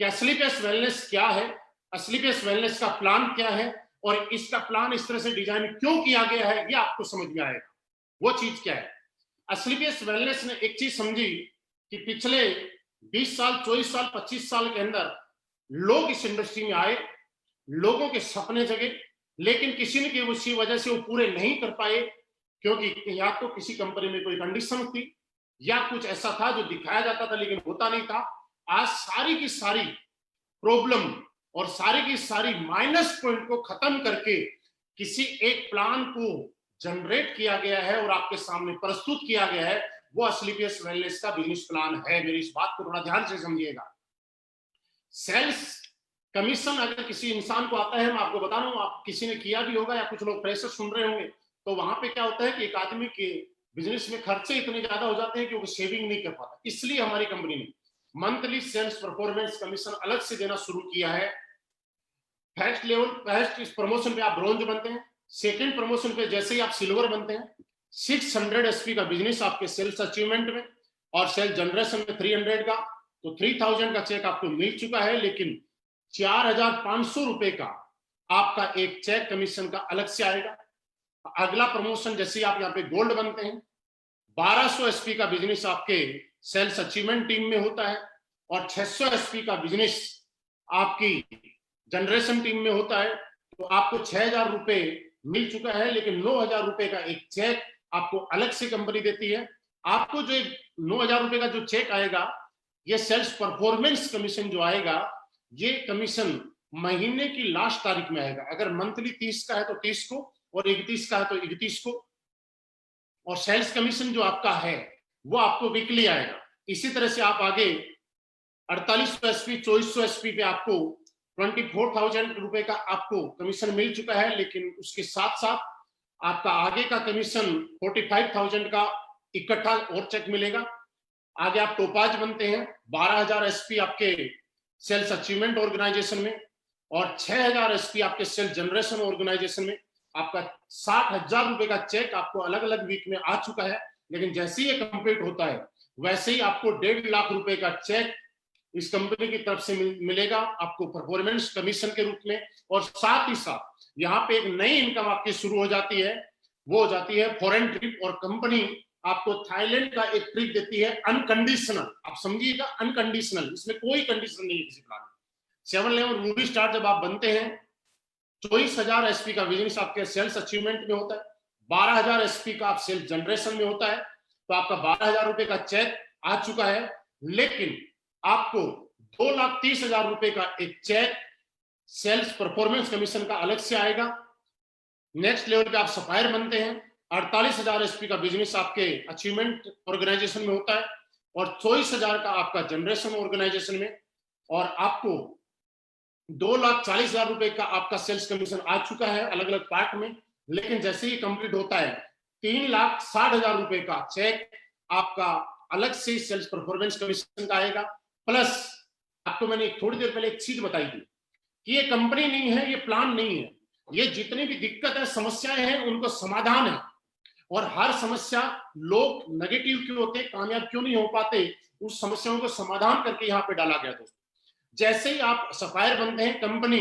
कि असली पेस वेलनेस क्या है, असली पेस वेलनेस का प्लान क्या है, और इसका प्लान इस तरह से डिजाइन क्यों किया गया है, ये आपको समझ में आएगा। वो चीज क्या है? असली पेस वेलनेस ने एक चीज समझी कि पिछले 20 साल, 24 साल, 25 साल के अंदर लोग इस इंडस्ट्री में आए, लोगों के सपने जगे, लेकिन किसी न किसी वजह से वो पूरे नहीं कर पाए, क्योंकि या तो किसी कंपनी में कोई कंडीशन थी या कुछ ऐसा था जो दिखाया जाता था लेकिन होता नहीं था। आज सारी की सारी प्रॉब्लम और सारी की सारी माइनस पॉइंट को खत्म करके किसी एक प्लान को जनरेट किया गया है और आपके सामने प्रस्तुत किया गया है। वो असली पेस वेलनेस का बिजनेस प्लान है। मेरी इस बात को थोड़ा ध्यान से समझिएगा। सेल्स कमीशन अगर किसी इंसान को आता है, मैं आपको बता रहा हूं, आप किसी ने किया भी होगा या कुछ लोग फ्रेशर सुन रहे होंगे, तो वहां पे क्या होता है कि एक आदमी के बिजनेस में खर्चे इतने ज्यादा हो जाते हैं कि वो सेविंग नहीं कर पाता। इसलिए हमारी कंपनी ने मंथली सेल्स परफॉर्मेंस कमीशन अलग से देना शुरू किया है। फर्स्ट लेवल, फर्स्ट इस प्रमोशन पे आप ब्रोंज बनते हैं, सेकंड प्रमोशन पे जैसे ही आप सिल्वर बनते हैं, 600 एसपी का बिजनेस आपके सेल्स अचीवमेंट में और सेल्स जनरेशन में 300 का, तो 3000 का चेक आपको मिल चुका है, लेकिन 4,500 रुपए का आपका एक चेक कमीशन का अलग से आएगा। अगला प्रमोशन जैसे आप यहाँ पे गोल्ड बनते हैं, 1200 एसपी का बिजनेस आपके सेल्स अचीवमेंट टीम में होता है और 600 एसपी का बिजनेस आपकी जनरेशन टीम में होता है, तो आपको 6,000 रुपए मिल चुका है, लेकिन 9,000 रुपए का एक चेक आपको अलग से कंपनी देती है। आपको जो 9,000 रुपए का जो चेक आएगा, ये सेल्स परफॉर्मेंस कमीशन जो आएगा, ये कमीशन महीने की लास्ट तारीख में आएगा। अगर मंथली 30 का है तो 30 को, और 31 का है तो 31 को, और सेल्स कमीशन जो आपका है वो आपको वीकली आएगा। इसी तरह से आप आगे 4800 एसपी, 2400 एसपी पे आपको 24,000 रुपए का आपको कमीशन मिल चुका है, लेकिन उसके साथ साथ आपका आगे का कमीशन 45,000 का इकट्ठा और चेक मिलेगा। आगे आप टोपाज बनते हैं, 12,000 एसपी आपके सेल्स अचीवमेंट ऑर्गेनाइजेशन में और 6,000 एसपी आपके सेल्स जनरेशन ऑर्गेनाइजेशन में। आपका 60,000 रुपए का चेक आपको अलग अलग वीक में आ चुका है, लेकिन जैसे ही ये कंप्लीट होता है वैसे ही आपको 1.5 लाख रुपए का चेक इस कंपनी की तरफ से मिलेगा आपको परफॉर्मेंस कमीशन के रूप में। और साथ ही साथ यहाँ पे एक नई इनकम आपकी शुरू हो जाती है, वो हो जाती है फॉरेन ट्रिप। और कंपनी आपको थाईलैंड का एक ट्रिप देती है अनकंडीशनल। आप समझिएगा, अनकंडीशनल, इसमें कोई कंडीशन नहीं है किसी प्लान में। 7 लेवल मूवी स्टार जब आप बनते हैं, 24,000 एसपी का बिजनेस आपके सेल्स अचीवमेंट में होता है, 12,000 एसपी का आप सेल्स जनरेशन में होता है, तो आपका 12,000 रुपए का चेक आ चुका है, लेकिन आपको 2,30,000 रुपए का एक चेक सेल्स परफॉर्मेंस कमीशन का अलग से आएगा। नेक्स्ट लेवल पे आप सप्लायर बनते हैं। 48,000 एसपी का बिजनेस आपके अचीवमेंट ऑर्गेनाइजेशन में होता है और 24,000 का आपका जनरेशन ऑर्गेनाइजेशन में, और आपको 2,40,000 रुपए का आपका सेल्स कमीशन आ चुका है अलग अलग पार्ट में। लेकिन जैसे ही कंप्लीट होता है 3,60,000 रुपए का चेक आपका अलग से सेल्स परफॉर्मेंस कमीशन का आएगा। प्लस आपको मैंने थोड़ी देर पहले एक चीज बताई थी कि ये कंपनी नहीं है, ये प्लान नहीं है, ये जितनी भी दिक्कत है समस्याएं हैं उनको समाधान है। और हर समस्या, लोग नेगेटिव क्यों होते, कामयाब क्यों नहीं हो पाते, उस समस्याओं को समाधान करके यहाँ पे डाला गया। दोस्तों जैसे ही आप सप्लायर बनते हैं, कंपनी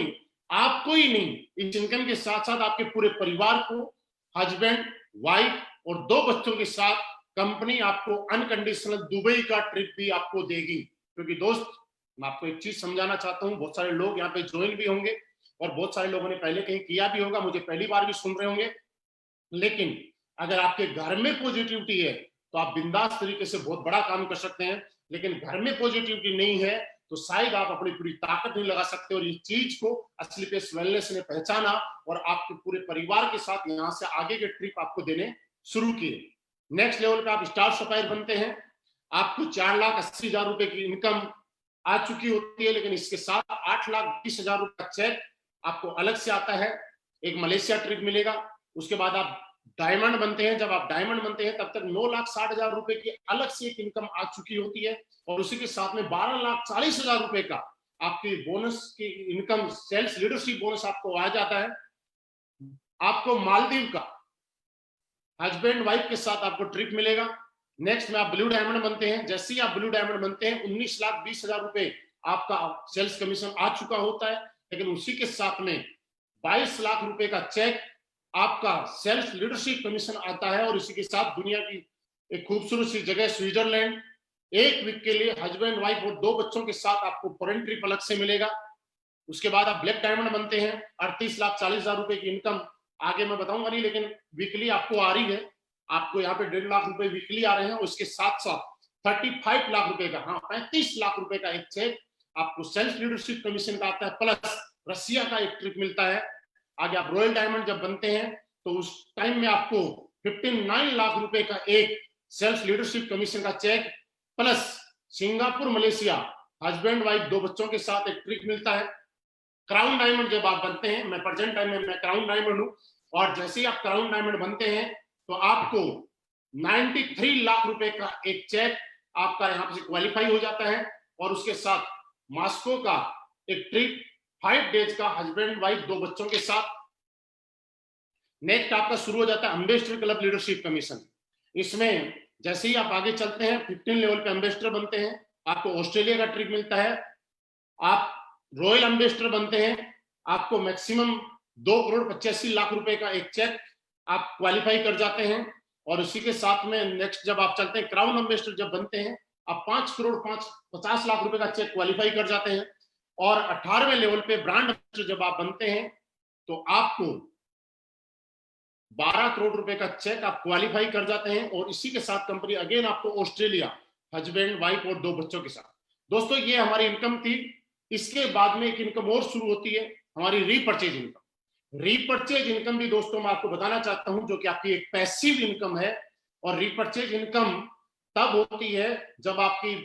आपको ही नहीं, इस इनकम के साथ साथ आपके पूरे परिवार को, हस्बैंड, वाइफ और 2 बच्चों के साथ कंपनी आपको अनकंडीशनल दुबई का ट्रिप भी आपको देगी। क्योंकि दोस्त मैं आपको एक चीज समझाना चाहता हूँ, बहुत सारे लोग यहाँ पे ज्वाइन भी होंगे और बहुत सारे लोगों ने पहले कहीं किया भी होगा, मुझे पहली बार भी सुन रहे होंगे। लेकिन अगर आपके घर में पॉजिटिविटी है तो आप बिंदास तरीके से बहुत बड़ा काम कर सकते हैं। लेकिन घर में पॉजिटिविटी नहीं है तो शायद आप अपनी पूरी ताकत नहीं लगा सकते। और इस चीज को असली पेस वेलनेस ने पहचाना और आपके पूरे परिवार के साथ यहाँ से आगे के ट्रिप आपको देने शुरू किए। नेक्स्ट लेवल पे आप स्टार सप्लायर बनते हैं, आपको 4,80,000 रुपए की इनकम आ चुकी होती है। लेकिन इसके साथ 8,20,000 रुपए का चेक आपको अलग से आता है, एक मलेशिया ट्रिप मिलेगा। उसके बाद आप डायमंड बनते हैं, जब आप डायमंड बनते हैं तब तक 9,60,000 रुपए की अलग से एक इनकम आ चुकी होती है। और उसी के साथ में 12,40,000 रुपए का आपकी बोनस की इनकम, सेल्स लीडरशिप बोनस आपको आ जाता है। आपको मालदीव का हस्बैंड वाइफ के साथ आपको ट्रिप मिलेगा। नेक्स्ट में आप ब्लू डायमंड बनते हैं, जैसे ही आप ब्लू डायमंड बनते हैं 19,20,000 रुपए आपका सेल्स कमीशन आ चुका होता है। लेकिन उसी के साथ में 22 लाख रुपए का चेक आपका सेल्फ लीडरशिप कमीशन आता है। और इसी के साथ दुनिया की एक खूबसूरत सी जगह स्विट्जरलैंड, 1 वीक के लिए हस्बैंड वाइफ और 2 बच्चों के साथ आपको फॉरेन ट्रिप अलग से मिलेगा। उसके बाद आप ब्लैक डायमंड बनते हैं, 38,40,000 रुपए की इनकम आगे मैं बताऊंगा नहीं, लेकिन वीकली आपको आ रही है। आपको यहाँ पे 1.5 लाख रुपए वीकली आ रहे हैं। उसके साथ साथ 35 लाख रुपए का, हाँ 35 लाख रुपए का एक चेक आपको सेल्फ लीडरशिप कमीशन का आता है। प्लस रसिया का एक ट्रिप मिलता है। आगे आप रॉयल डायमंड जब बनते हैं तो उस टाइम में आपको 59 लाख रुपए का एक सेल्फ लीडरशिप कमीशन का cheque, plus Singapore Malaysia husband wife 2 बच्चों के साथ एक ट्रिप मिलता है। क्राउन डायमंड जब आप बनते हैं, मैं प्रेजेंट टाइम में मैं क्राउन डायमंड हूं, और जैसे ही आप क्राउन डायमंड बनते हैं तो आपको 93 लाख रुपए का एक चेक आपका यहां से क्वालिफाई हो जाता है। और उसके साथ मॉस्को का एक ट्रिप 5 डेज का हस्बैंड वाइफ 2 बच्चों के साथ। नेक्स्ट आपका शुरू हो जाता है एम्बेसडर क्लब लीडरशिप कमीशन। इसमें जैसे ही आप आगे चलते हैं 15 लेवल पे एम्बेसडर बनते हैं, आपको ऑस्ट्रेलिया का ट्रिप मिलता है। आप रॉयल एम्बेसडर बनते हैं, आपको मैक्सिमम 2,85,00,000 रुपए का एक चेक आप क्वालिफाई कर जाते हैं। और उसी के साथ में नेक्स्ट जब आप चलते हैं क्राउन एम्बेसडर जब बनते हैं, आप 5,50,00,000 रुपए का चेक क्वालिफाई कर जाते हैं। और 18वें लेवल पे ब्रांड एम्बेसडर जब आप बनते हैं तो आपको 12 करोड़ रुपए का चेक आप क्वालिफाई कर जाते हैं। और इसी के साथ कंपनी अगेन आपको ऑस्ट्रेलिया हस्बैंड वाइफ और 2 बच्चों के साथ। दोस्तों ये हमारी इनकम थी। इसके बाद में एक इनकम और शुरू होती है, हमारी रीपर्चेज इनकम। रीपर्चेज इनकम भी दोस्तों मैं आपको बताना चाहता हूं, जो कि आपकी एक पैसिव इनकम है। और रीपर्चेज इनकम तब होती है जब आपकी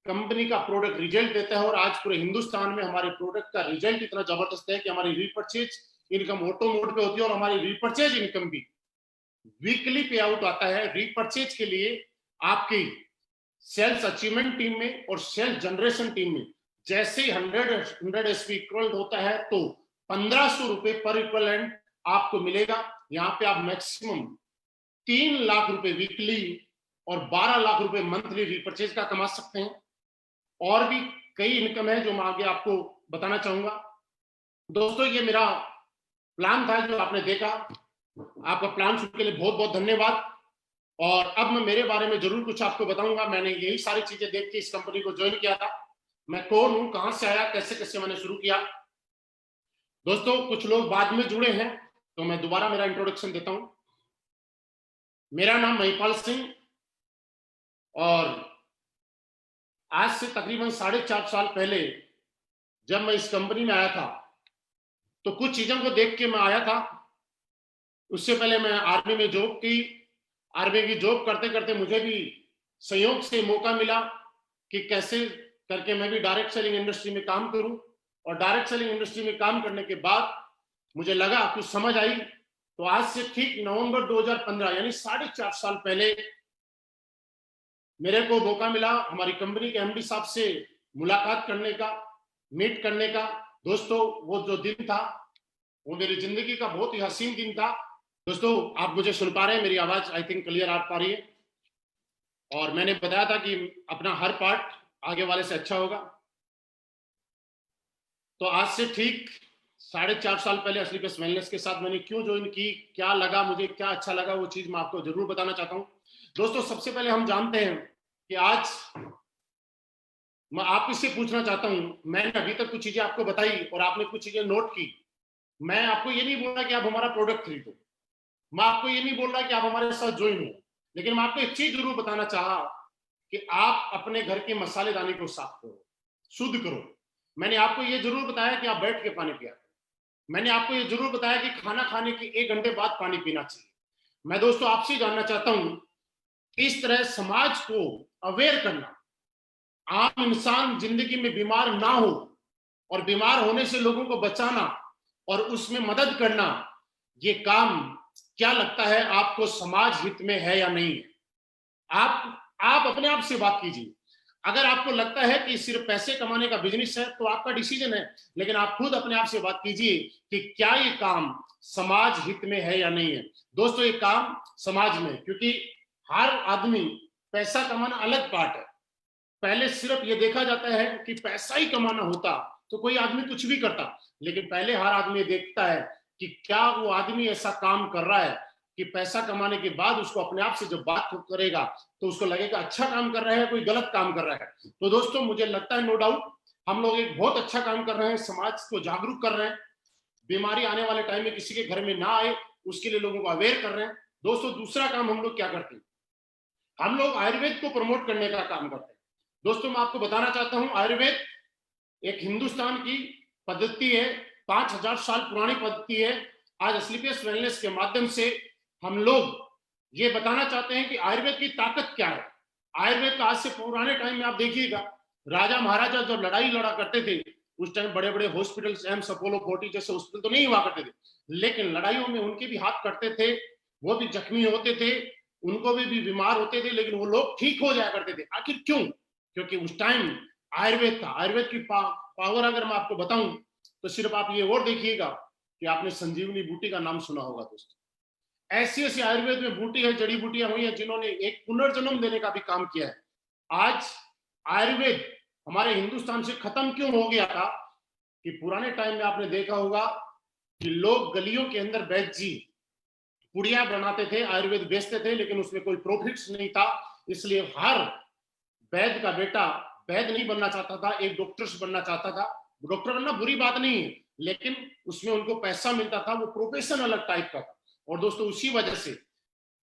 कंपनी का प्रोडक्ट रिजल्ट देता है। और आज पूरे हिंदुस्तान में हमारे प्रोडक्ट का रिजल्ट इतना जबरदस्त है कि हमारी रीपर्चेज इनकम ऑटो मोड पे होती है। और हमारी रीपर्चेज इनकम भी वीकली पे आउट आता है। रीपर्चेज के लिए आपकी सेल्स अचीवमेंट टीम में और सेल्स जनरेशन टीम में जैसे ही 100 एसपी इक्वल होता है तो 1,500 रुपए पर इक्वलेंट आपको मिलेगा। यहाँ पे आप मैक्सिमम 3 लाख रुपए वीकली और 12 लाख रुपए मंथली रीपर्चेज का कमा सकते हैं। और भी कई इनकम है जो मैं आगे आपको बताना चाहूंगा। दोस्तों ये मेरा प्लान था जो आपने देखा, आपका प्लान सुनने के लिए बहुत बहुत धन्यवाद। और अब मैं मेरे बारे में जरूर कुछ आपको बताऊंगा। मैंने यही सारी चीजें देख के इस कंपनी को ज्वाइन किया था। मैं कौन हूं, कहां से आया, कैसे कैसे मैंने शुरू किया। दोस्तों कुछ लोग बाद में जुड़े हैं तो मैं दोबारा मेरा इंट्रोडक्शन देता हूं। मेरा नाम महिपाल सिंह, और आज से तकरीबन 4.5 साल पहले जब मैं इस कंपनी में आया था तो कुछ चीजों को देख के मैं आया था। उससे पहले मैं आर्मी में जॉब की। आर्मी की जॉब करते करते मुझे भी संयोग से मौका मिला कि कैसे करके मैं भी डायरेक्ट सेलिंग इंडस्ट्री में काम करूं। और डायरेक्ट सेलिंग इंडस्ट्री में काम करने के बाद मुझे लगा, कुछ समझ आई। तो आज से ठीक नवंबर 2015 यानी 4.5 साल पहले मेरे को मौका मिला हमारी कंपनी के एमडी साहब से मुलाकात करने का, मीट करने का। दोस्तों वो जो दिन था वो मेरी जिंदगी का बहुत ही हसीन दिन था। दोस्तों आप मुझे सुन पा रहे हैं, मेरी आवाज आई थिंक क्लियर आ पा रही है। और मैंने बताया था कि अपना हर पार्ट आगे वाले से अच्छा होगा। तो आज से ठीक 4.5 साल पहले असलीपेस वेलनेस के साथ मैंने क्यों ज्वाइन की, क्या लगा मुझे, क्या अच्छा लगा, वो चीज मैं आपको जरूर बताना चाहता हूं। दोस्तों सबसे पहले हम जानते हैं कि आज मैं आपसे पूछना चाहता हूं, मैंने अभी तक कुछ चीजें आपको बताई और आपने कुछ चीजें नोट की। मैं आपको ये नहीं बोल रहा कि आप हमारा प्रोडक्ट खरीदो, मैं आपको ये नहीं बोल रहा कि आप हमारे साथ ज्वाइन हो, लेकिन मैं आपको एक चीज जरूर बताना चाहा कि आप अपने घर के मसालेदानी को साफ करो, शुद्ध करो। मैंने आपको ये जरूर बताया कि आप बैठ के पानी पिया। मैंने आपको ये जरूर बताया कि खाना खाने के 1 घंटे बाद पानी पीना चाहिए। मैं दोस्तों आपसे जानना चाहता हूं, इस तरह समाज को अवेयर करना, आम इंसान जिंदगी में बीमार ना हो और बीमार होने से लोगों को बचाना और उसमें मदद करना, ये काम क्या लगता है आपको समाज हित में है या नहीं है? आप अपने आप से बात कीजिए। अगर आपको लगता है कि सिर्फ पैसे कमाने का बिजनेस है तो आपका डिसीजन है, लेकिन आप खुद अपने आप से बात कीजिए कि क्या ये काम समाज हित में है या नहीं है। दोस्तों ये काम समाज में, क्योंकि हर आदमी, पैसा कमाना अलग पार्ट है। पहले सिर्फ ये देखा जाता है कि पैसा ही कमाना होता तो कोई आदमी कुछ भी करता, लेकिन पहले हर आदमी देखता है कि क्या वो आदमी ऐसा काम कर रहा है कि पैसा कमाने के बाद उसको अपने आप से जब बात करेगा तो उसको लगेगा अच्छा काम कर रहा है, कोई गलत काम कर रहा है। तो दोस्तों मुझे लगता है नो डाउट हम लोग एक बहुत अच्छा काम कर रहे हैं, समाज को जागरूक कर रहे हैं, बीमारी आने वाले टाइम में किसी के घर में ना आए उसके लिए लोगों को अवेयर कर रहे हैं। दोस्तों दूसरा काम हम लोग क्या करते हैं, हम लोग आयुर्वेद को प्रमोट करने का काम करते हैं। दोस्तों मैं आपको बताना चाहता हूं, आयुर्वेद एक हिंदुस्तान की पद्धति है, 5000 साल पुरानी पद्धति है। आज असलीपेस वेलनेस के माध्यम से हम लोग ये बताना चाहते हैं कि आयुर्वेद की ताकत क्या है। आयुर्वेद का आज से पुराने टाइम में आप देखिएगा, राजा महाराजा जब लड़ाई लड़ा करते थे उस टाइम बड़े बड़े हॉस्पिटल, एम्स, अपोलो, फोर्टी जैसे हॉस्पिटल तो नहीं हुआ करते थे, लेकिन लड़ाइयों में उनके भी हाथ कटते थे, वो भी जख्मी होते थे, उनको भी बीमार होते थे, लेकिन वो लोग ठीक हो जाया करते थे। आखिर क्यों? क्योंकि उस टाइम आयुर्वेद था। आयुर्वेद की पावर अगर मैं आपको बताऊं तो सिर्फ आप ये और देखिएगा कि आपने संजीवनी बूटी का नाम सुना होगा। दोस्तों ऐसी ऐसी आयुर्वेद में बूटी है, जड़ी बूटियां हुई हैं जिन्होंने एक पुनर्जन्म देने का भी काम किया है। आज आयुर्वेद हमारे हिंदुस्तान से खत्म क्यों हो गया था कि पुराने टाइम में आपने देखा होगा कि लोग गलियों के अंदर वैद्य जी पुड़िया बनाते थे, आयुर्वेद बेचते थे, लेकिन उसमें कोई प्रॉफिट्स नहीं था। इसलिए हर वैद्य का बेटा वैद्य नहीं बनना चाहता था, एक डॉक्टर बनना चाहता था। डॉक्टर बनना बुरी बात नहीं है, लेकिन उसमें उनको पैसा मिलता था, वो प्रोफेशन अलग टाइप का था। और दोस्तों उसी वजह से,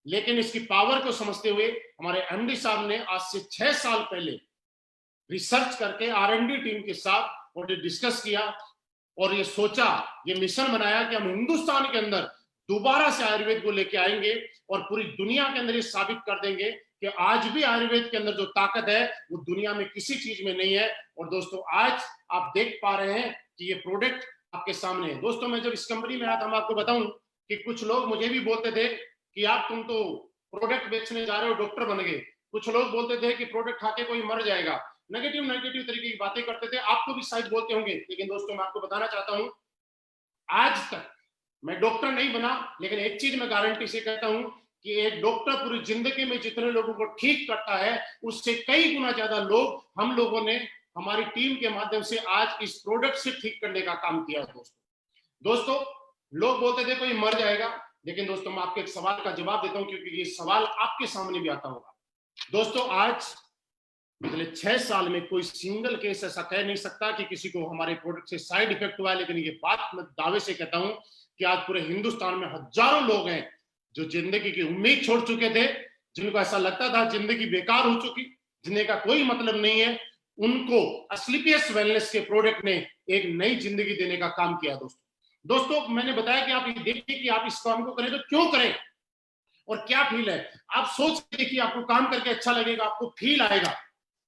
लेकिन इसकी पावर को समझते हुए हमारे एमडी साहब ने आज से 6 साल पहले रिसर्च करके आर&डी टीम के साथ और डिस्कस किया और ये सोचा, ये मिशन बनाया कि हम हिंदुस्तान के अंदर दोबारा से आयुर्वेद को लेके आएंगे और पूरी दुनिया के अंदर ये साबित कर देंगे कि आज भी आयुर्वेद के अंदर जो ताकत है वो दुनिया में किसी चीज में नहीं है। और दोस्तों आज आप देख पा रहे हैं कि ये प्रोडक्ट आपके सामने है। दोस्तों मैं जब इस कंपनी में आया था, मैं आपको बताऊं कि कुछ लोग मुझे भी बोलते थे कि आप तुम तो प्रोडक्ट बेचने जा रहे हो, डॉक्टर बन गए। कुछ लोग बोलते थे कि प्रोडक्ट खा के कोई मर जाएगा, नेगेटिव नेगेटिव तरीके की बातें करते थे। आपको भी शायद बोलते होंगे, लेकिन दोस्तों मैं आपको बताना चाहता हूं, आज तक मैं डॉक्टर नहीं बना, लेकिन एक चीज मैं गारंटी से कहता हूं कि एक डॉक्टर पूरी जिंदगी में जितने लोगों को ठीक करता है उससे कई गुना ज्यादा लोग हम लोगों ने हमारी टीम के माध्यम से आज इस प्रोडक्ट से ठीक करने का काम किया। दोस्तों लोग बोलते थे कोई मर जाएगा, लेकिन दोस्तों मैं आपके एक सवाल का जवाब देता हूं क्योंकि ये सवाल आपके सामने भी आता होगा। दोस्तों आज पिछले 6 साल में कोई सिंगल केस ऐसा कह नहीं सकता कि किसी को हमारे प्रोडक्ट से साइड इफेक्ट हुआ है, लेकिन ये बात मैं दावे से कहता हूं कि आज पूरे हिंदुस्तान में हजारों लोग हैं जो जिंदगी की उम्मीद छोड़ चुके थे, जिनको ऐसा लगता था जिंदगी बेकार हो चुकी, जिंदगी का कोई मतलब नहीं है, उनको असलीपियस वेलनेस के प्रोडक्ट ने एक नई जिंदगी देने का काम किया। दोस्तों दोस्तों मैंने बताया कि आप ये देखिए कि आप इस काम को करें तो क्यों करें और क्या फील है। आप सोच के देखिए, आपको काम करके अच्छा लगेगा, आपको फील आएगा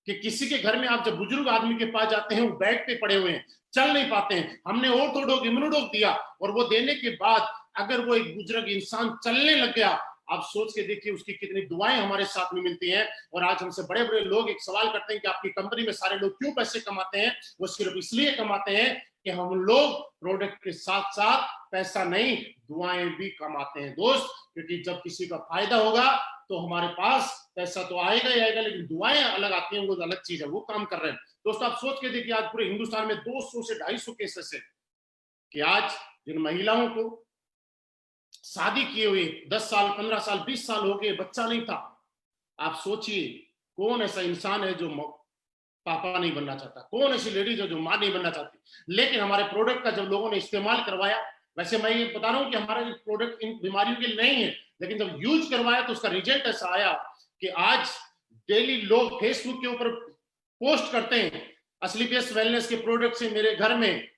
कि किसी के घर में आप जब बुजुर्ग आदमी के पास जाते हैं, वो बेड पे पड़े हुए हैं, चल नहीं पाते हैं, हमने ऑर्थोडॉक इम्यूनोडॉक दिया और वो देने के बाद अगर वो एक बुजुर्ग इंसान चलने लग गया, आप सोच के देखिए उसकी कितनी दुआएं हमारे साथ में मिलती हैं। और आज हमसे बड़े बड़े लोग एक सवाल करते हैं कि आपकी कंपनी में सारे लोग क्यों पैसे कमाते हैं। वो सिर्फ इसलिए कमाते हैं कि हम लोग प्रोडक्ट के साथ साथ पैसा नहीं, दुआएं भी कमाते हैं दोस्त। क्योंकि जब किसी का फायदा होगा तो हमारे पास पैसा तो आएगा ही आएगा, लेकिन दुआएं अलग आती हैं, वो अलग चीज है, वो काम कर रहे हैं। दोस्तों आप सोच के देखिए, आज पूरे हिंदुस्तान में 200 से 250 केसेस है कि आज जिन महिलाओं को शादी किए हुए 10 साल 15 साल 20 साल हो गए, बच्चा नहीं था। आप सोचिए कौन ऐसा इंसान है जो पापा नहीं बनना चाहता, कौन ऐसी लेडीज है जो मां नहीं बनना चाहती। लेकिन हमारे प्रोडक्ट का जब लोगों ने इस्तेमाल करवाया, वैसे मैं ये बता रहा हूं कि हमारा प्रोडक्ट इन बीमारियों के लिए नहीं है, लेकिन जब यूज करवाया तो उसका रिजल्ट ऐसा आया कि आज डेली लोग फेसबुक के ऊपर पोस्ट करते हैं, असलीपियस वेलनेस के प्रोडक्ट से मेरे घर में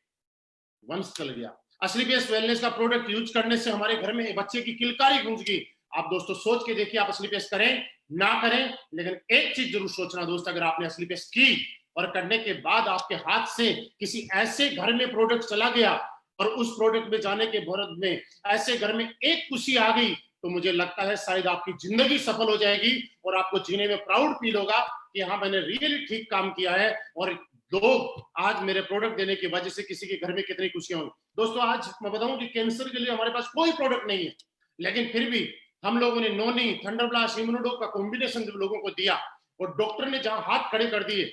वंश चल गया, असलीपियस वेलनेस का प्रोडक्ट यूज करने से हमारे घर में बच्चे की किलकारी गूंज गई। आप दोस्तों सोच के देखिए, आप असलीपियस करें ना करें, लेकिन एक चीज जरूर सोचना दोस्त, अगर आपने असलीपियस की और करने के बाद आपके हाथ से किसी ऐसे घर में प्रोडक्ट चला गया और उस प्रोडक्ट में जाने के भरत में ऐसे घर में एक खुशी आ गई, तो मुझे लगता है शायद आपकी जिंदगी सफल हो जाएगी और आपको जीने में प्राउड फील होगा कि हाँ मैंने रियली ठीक काम किया है। और लोग आज मेरे प्रोडक्ट देने की वजह से किसी के घर में कितनी खुशियां होंगी। दोस्तों आज मैं बताऊं कि कैंसर के लिए हमारे पास कोई प्रोडक्ट नहीं है, लेकिन फिर भी हम लोगों ने नोनी थंडरब्लास्ट इम्यूनोडॉक का कॉम्बिनेशन जब लोगों को दिया और डॉक्टर ने जहां हाथ खड़े कर दिए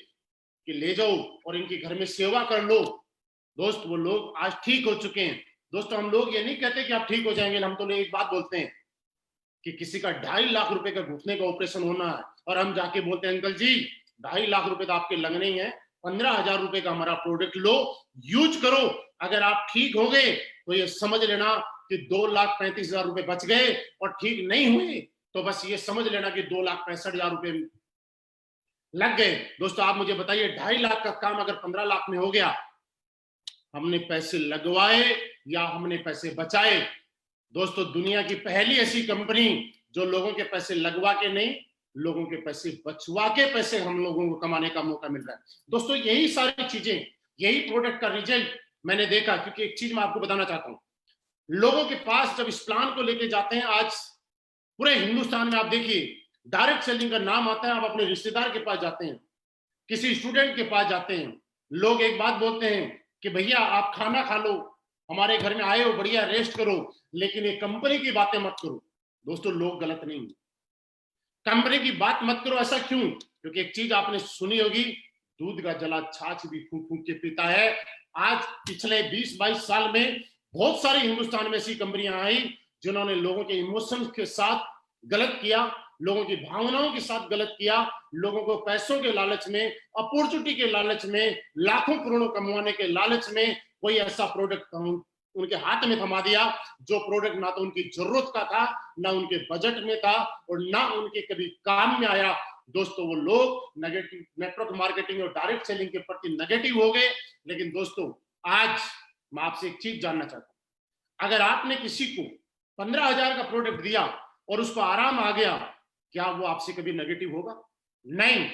कि ले जाओ और इनके घर में सेवा कर लो, दोस्त वो लोग आज ठीक हो चुके हैं। दोस्तों हम लोग ये नहीं कहते कि आप ठीक हो जाएंगे, हम तो लोग एक बात बोलते हैं कि किसी का 2.5 लाख रुपए का घुटने का ऑपरेशन होना है और हम जाके बोलते हैं अंकल जी 2.5 लाख रुपए तो आपके लगने ही है, 15,000 रुपए का हमारा प्रोडक्ट लो, यूज करो, अगर आप ठीक हो गए तो ये समझ लेना कि 2,35,000 रुपए बच गए, और ठीक नहीं हुए तो बस ये समझ लेना कि 2,65,000 रुपए लग गए। दोस्तों आप मुझे बताइए 2.5 लाख का काम अगर 15 लाख में हो गया, हमने पैसे लगवाए या हमने पैसे बचाए। दोस्तों दुनिया की पहली ऐसी कंपनी जो लोगों के पैसे लगवा के नहीं, लोगों के पैसे बचवा के पैसे हम लोगों को कमाने का मौका मिल रहा है। दोस्तों यही सारी चीजें, यही प्रोडक्ट का रिजल्ट मैंने देखा। क्योंकि एक चीज मैं आपको बताना चाहता हूं, लोगों के पास जब इस प्लान को लेके जाते हैं, आज पूरे हिंदुस्तान में आप देखिए डायरेक्ट सेलिंग का नाम आता है, आप अपने रिश्तेदार के पास जाते हैं, किसी स्टूडेंट के पास जाते हैं, लोग एक बात बोलते हैं कि भैया आप खाना खा लो, हमारे घर में आए हो, बढ़िया रेस्ट करो, लेकिन ये कंपनी की बातें मत करो। दोस्तों लोग गलत नहीं, कंपनी की बात मत करो। ऐसा क्यों? क्योंकि एक चीज आपने सुनी होगी, दूध का जला छाछ भी फूंक फूंक के पीता है। आज पिछले 20-22 साल में बहुत सारी हिंदुस्तान में ऐसी कंपनियां आई जिन्होंने लोगों के इमोशंस के साथ गलत किया, लोगों की भावनाओं के साथ गलत किया, लोगों को पैसों के लालच में, अपॉर्चुनिटी के लालच में, लाखों करोड़ों कमाने के लालच में कोई ऐसा प्रोडक्ट उनके हाथ में थमा दिया जो प्रोडक्ट ना तो उनकी जरूरत का था, ना उनके बजट में था, और ना उनके कभी काम में आया। दोस्तों वो लोग नेगेटिव नेटवर्क मार्केटिंग और डायरेक्ट सेलिंग के प्रति नेगेटिव हो गए। लेकिन दोस्तों आज मैं आपसे एक चीज जानना चाहता हूं, अगर आपने किसी को 15,000 का प्रोडक्ट दिया और उसको आराम आ गया, क्या वो आपसे कभी नेगेटिव होगा? नहीं।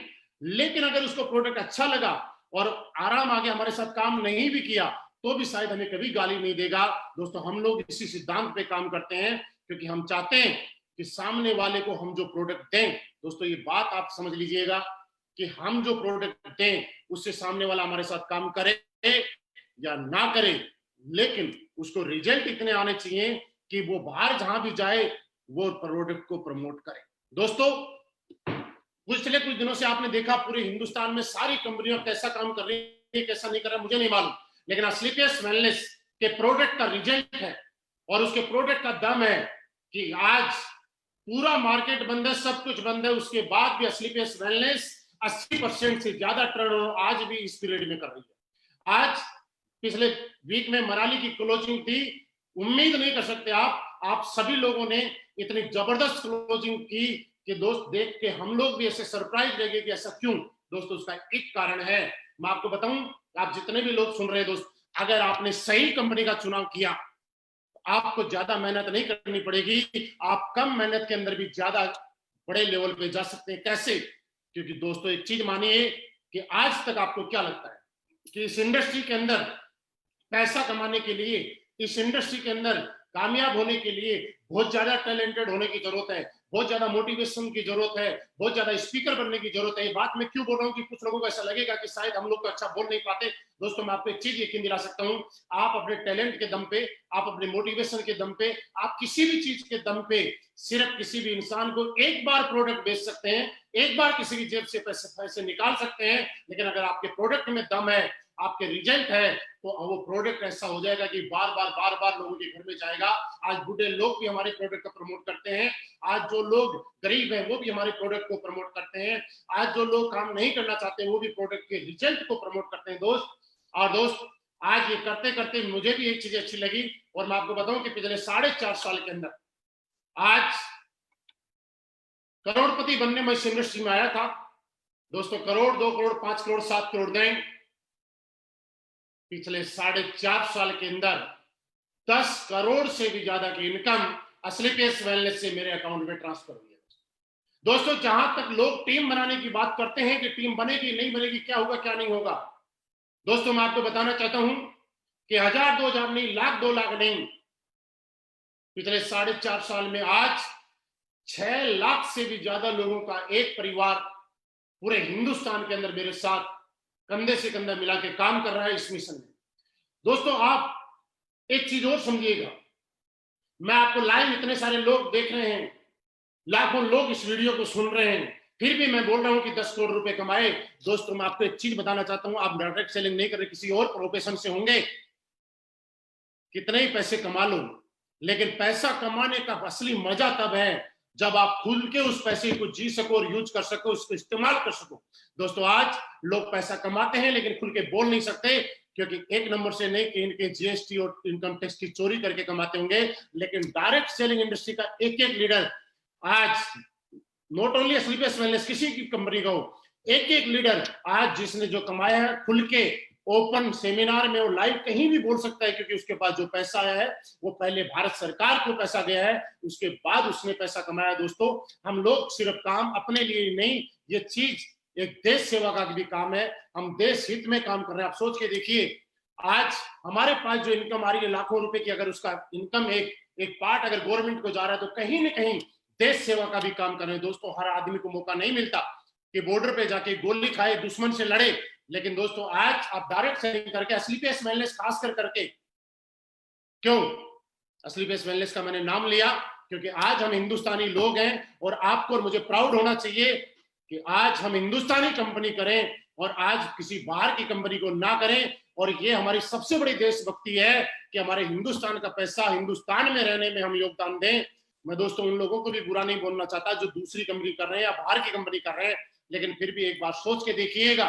लेकिन अगर उसको प्रोडक्ट अच्छा लगा और आराम आ गया, हमारे साथ काम नहीं भी किया, तो भी शायद हमें कभी गाली नहीं देगा। दोस्तों हम लोग इसी सिद्धांत पे काम करते हैं, क्योंकि हम चाहते हैं कि सामने वाले को हम जो प्रोडक्ट दें, दोस्तों ये बात आप समझ लीजिएगा कि हम जो प्रोडक्ट दें उससे सामने वाला हमारे साथ काम करे या ना करे, लेकिन उसको रिजल्ट इतने आने चाहिए कि वो बाहर जहां भी जाए वो प्रोडक्ट को प्रमोट करे। दोस्तों पिछले कुछ दिनों से आपने देखा पूरे हिंदुस्तान में सारी कंपनियां कैसा काम कर रही है, कैसा नहीं कर रहा मुझे नहीं मालूम, लेकिन असलीपियस वेलनेस के प्रोडक्ट का रिजल्ट है और उसके प्रोडक्ट का दम है कि आज पूरा मार्केट बंद है, सब कुछ बंद है, उसके बाद भी असलीपियस वेलनेस 80% से ज्यादा टर्नओवर आज भी इस पीरियड में कर रही है। आज पिछले वीक में मनाली की क्लोजिंग थी, उम्मीद नहीं कर सकते आप सभी लोगों ने इतनी जबरदस्त क्लोजिंग की कि दोस्त देख के हम लोग भी ऐसे सरप्राइज रह गए कि ऐसा क्यों। दोस्तों उसका एक कारण है, मैं आपको बताऊं, आप जितने भी लोग सुन रहे हैं दोस्त, अगर आपने सही कंपनी का चुनाव किया, आपको ज्यादा मेहनत नहीं करनी पड़ेगी, आप कम मेहनत के अंदर भी ज्यादा बड़े लेवल पे जा सकते हैं। कैसे? क्योंकि दोस्तों एक चीज मानिए कि आज तक आपको क्या लगता है कि इस इंडस्ट्री के अंदर पैसा कमाने के लिए, इस इंडस्ट्री के अंदर कामयाब होने के लिए बहुत ज्यादा टैलेंटेड होने की जरूरत है, बहुत ज्यादा मोटिवेशन की जरूरत है, बहुत ज्यादा स्पीकर बनने की जरूरत है। ये बात मैं क्यों बोल रहा हूँ कि कुछ लोगों को ऐसा लगेगा कि शायद हम लोग तो अच्छा बोल नहीं पाते। दोस्तों मैं आपको एक चीज यकीन दिला सकता हूँ, आप अपने टैलेंट के दम पे, आप अपने मोटिवेशन के दम पे, आप किसी भी चीज के दम पे सिर्फ किसी भी इंसान को एक बार प्रोडक्ट बेच सकते हैं, एक बार किसी की जेब से पैसे निकाल सकते हैं। लेकिन अगर आपके प्रोडक्ट में दम है, आपके रिजल्ट है, तो वो प्रोडक्ट ऐसा हो जाएगा कि बार बार लोगों के घर में जाएगा। आज बूढ़े लोग भी हमारे प्रोडक्ट को प्रमोट करते हैं, आज जो लोग गरीब हैं वो भी हमारे प्रोडक्ट को प्रमोट करते हैं, आज जो लोग काम नहीं करना चाहते हैं वो भी प्रोडक्ट के रिजल्ट को प्रमोट करते हैं दोस्त। आज ये करते करते मुझे भी एक चीज अच्छी लगी, और मैं आपको बताऊं कि पिछले 4.5 साल के अंदर आज करोड़पति बनने में इस इंडस्ट्री में आया था। दोस्तों करोड़, 2 करोड़, 5 करोड़, 7 करोड़ नहीं, पिछले 4.5 साल के अंदर 10 करोड़ से भी ज्यादा की इनकम असलीपेस वेलनेस से मेरे अकाउंट में ट्रांसफर हुई है। दोस्तों जहां तक लोग टीम बनाने की बात करते हैं कि टीम बनेगी नहीं बनेगी, क्या होगा क्या नहीं होगा, दोस्तों मैं आपको बताना चाहता हूं कि 1000, 2000 नहीं, लाख, 2 लाख नहीं, पिछले 4.5 साल में आज 6 लाख से भी ज्यादा लोगों का एक परिवार पूरे हिंदुस्तान के अंदर मेरे साथ कंधे से कंधा मिला के काम कर रहा है इस मिशन में। दोस्तों आप एक चीज और समझिएगा, मैं आपको लाइव इतने सारे लोग देख रहे हैं, लाखों लोग इस वीडियो को सुन रहे हैं, फिर भी मैं बोल रहा हूं कि 10 करोड़ रुपए कमाए। दोस्तों मैं आपको एक चीज बताना चाहता हूं, आप डायरेक्ट सेलिंग नहीं कर रहे, किसी और प्रोफेशन से होंगे, कितने ही पैसे कमा लो, लेकिन पैसा कमाने का असली मजा तब है जब आप खुल के उस पैसे को जी सको और यूज कर सको, उसको इस्तेमाल कर सको। दोस्तों आज लोग पैसा कमाते हैं लेकिन खुल के बोल नहीं सकते, क्योंकि एक नंबर से नहीं कि इनके जीएसटी और इनकम टैक्स की चोरी करके कमाते होंगे। लेकिन डायरेक्ट सेलिंग इंडस्ट्री का एक एक लीडर आज, नॉट ओनली असलीपेस वेलनेस, किसी की कंपनी का हो, एक एक लीडर आज जिसने जो कमाया है खुल के ओपन सेमिनार में वो लाइव कहीं भी बोल सकता है, क्योंकि उसके पास जो पैसा आया है वो पहले भारत सरकार को पैसा गया है, उसके बाद उसने पैसा कमाया। दोस्तों हम लोग सिर्फ काम अपने लिए नहीं, ये चीज एक देश सेवा का भी काम है, हम देश हित में काम कर रहे हैं। आप सोच के देखिए, आज हमारे पास जो इनकम आ रही है लाखों रुपए की, अगर उसका इनकम एक पार्ट अगर गवर्नमेंट को जा रहा है तो कहीं ना कहीं देश सेवा का भी काम कर रहे हैं। दोस्तों हर आदमी को मौका नहीं मिलता कि बॉर्डर पे जाके गोली खाए, दुश्मन से लड़े, लेकिन दोस्तों आज आप डायरेक्ट सेलिंग करके, असलीपेस वेलनेस खासकर करके, क्यों असलीपेस वेलनेस का मैंने नाम लिया, क्योंकि आज हम हिंदुस्तानी लोग हैं और आपको और मुझे प्राउड होना चाहिए कि आज हम हिंदुस्तानी कंपनी करें और आज किसी बाहर की कंपनी को ना करें। और ये हमारी सबसे बड़ी देशभक्ति है कि हमारे हिंदुस्तान का पैसा हिंदुस्तान में रहने में हम योगदान दें। मैं दोस्तों उन लोगों को भी बुरा नहीं बोलना चाहता जो दूसरी कंपनी कर रहे हैं या बाहर की कंपनी कर रहे हैं, लेकिन फिर भी एक बार सोच के देखिएगा,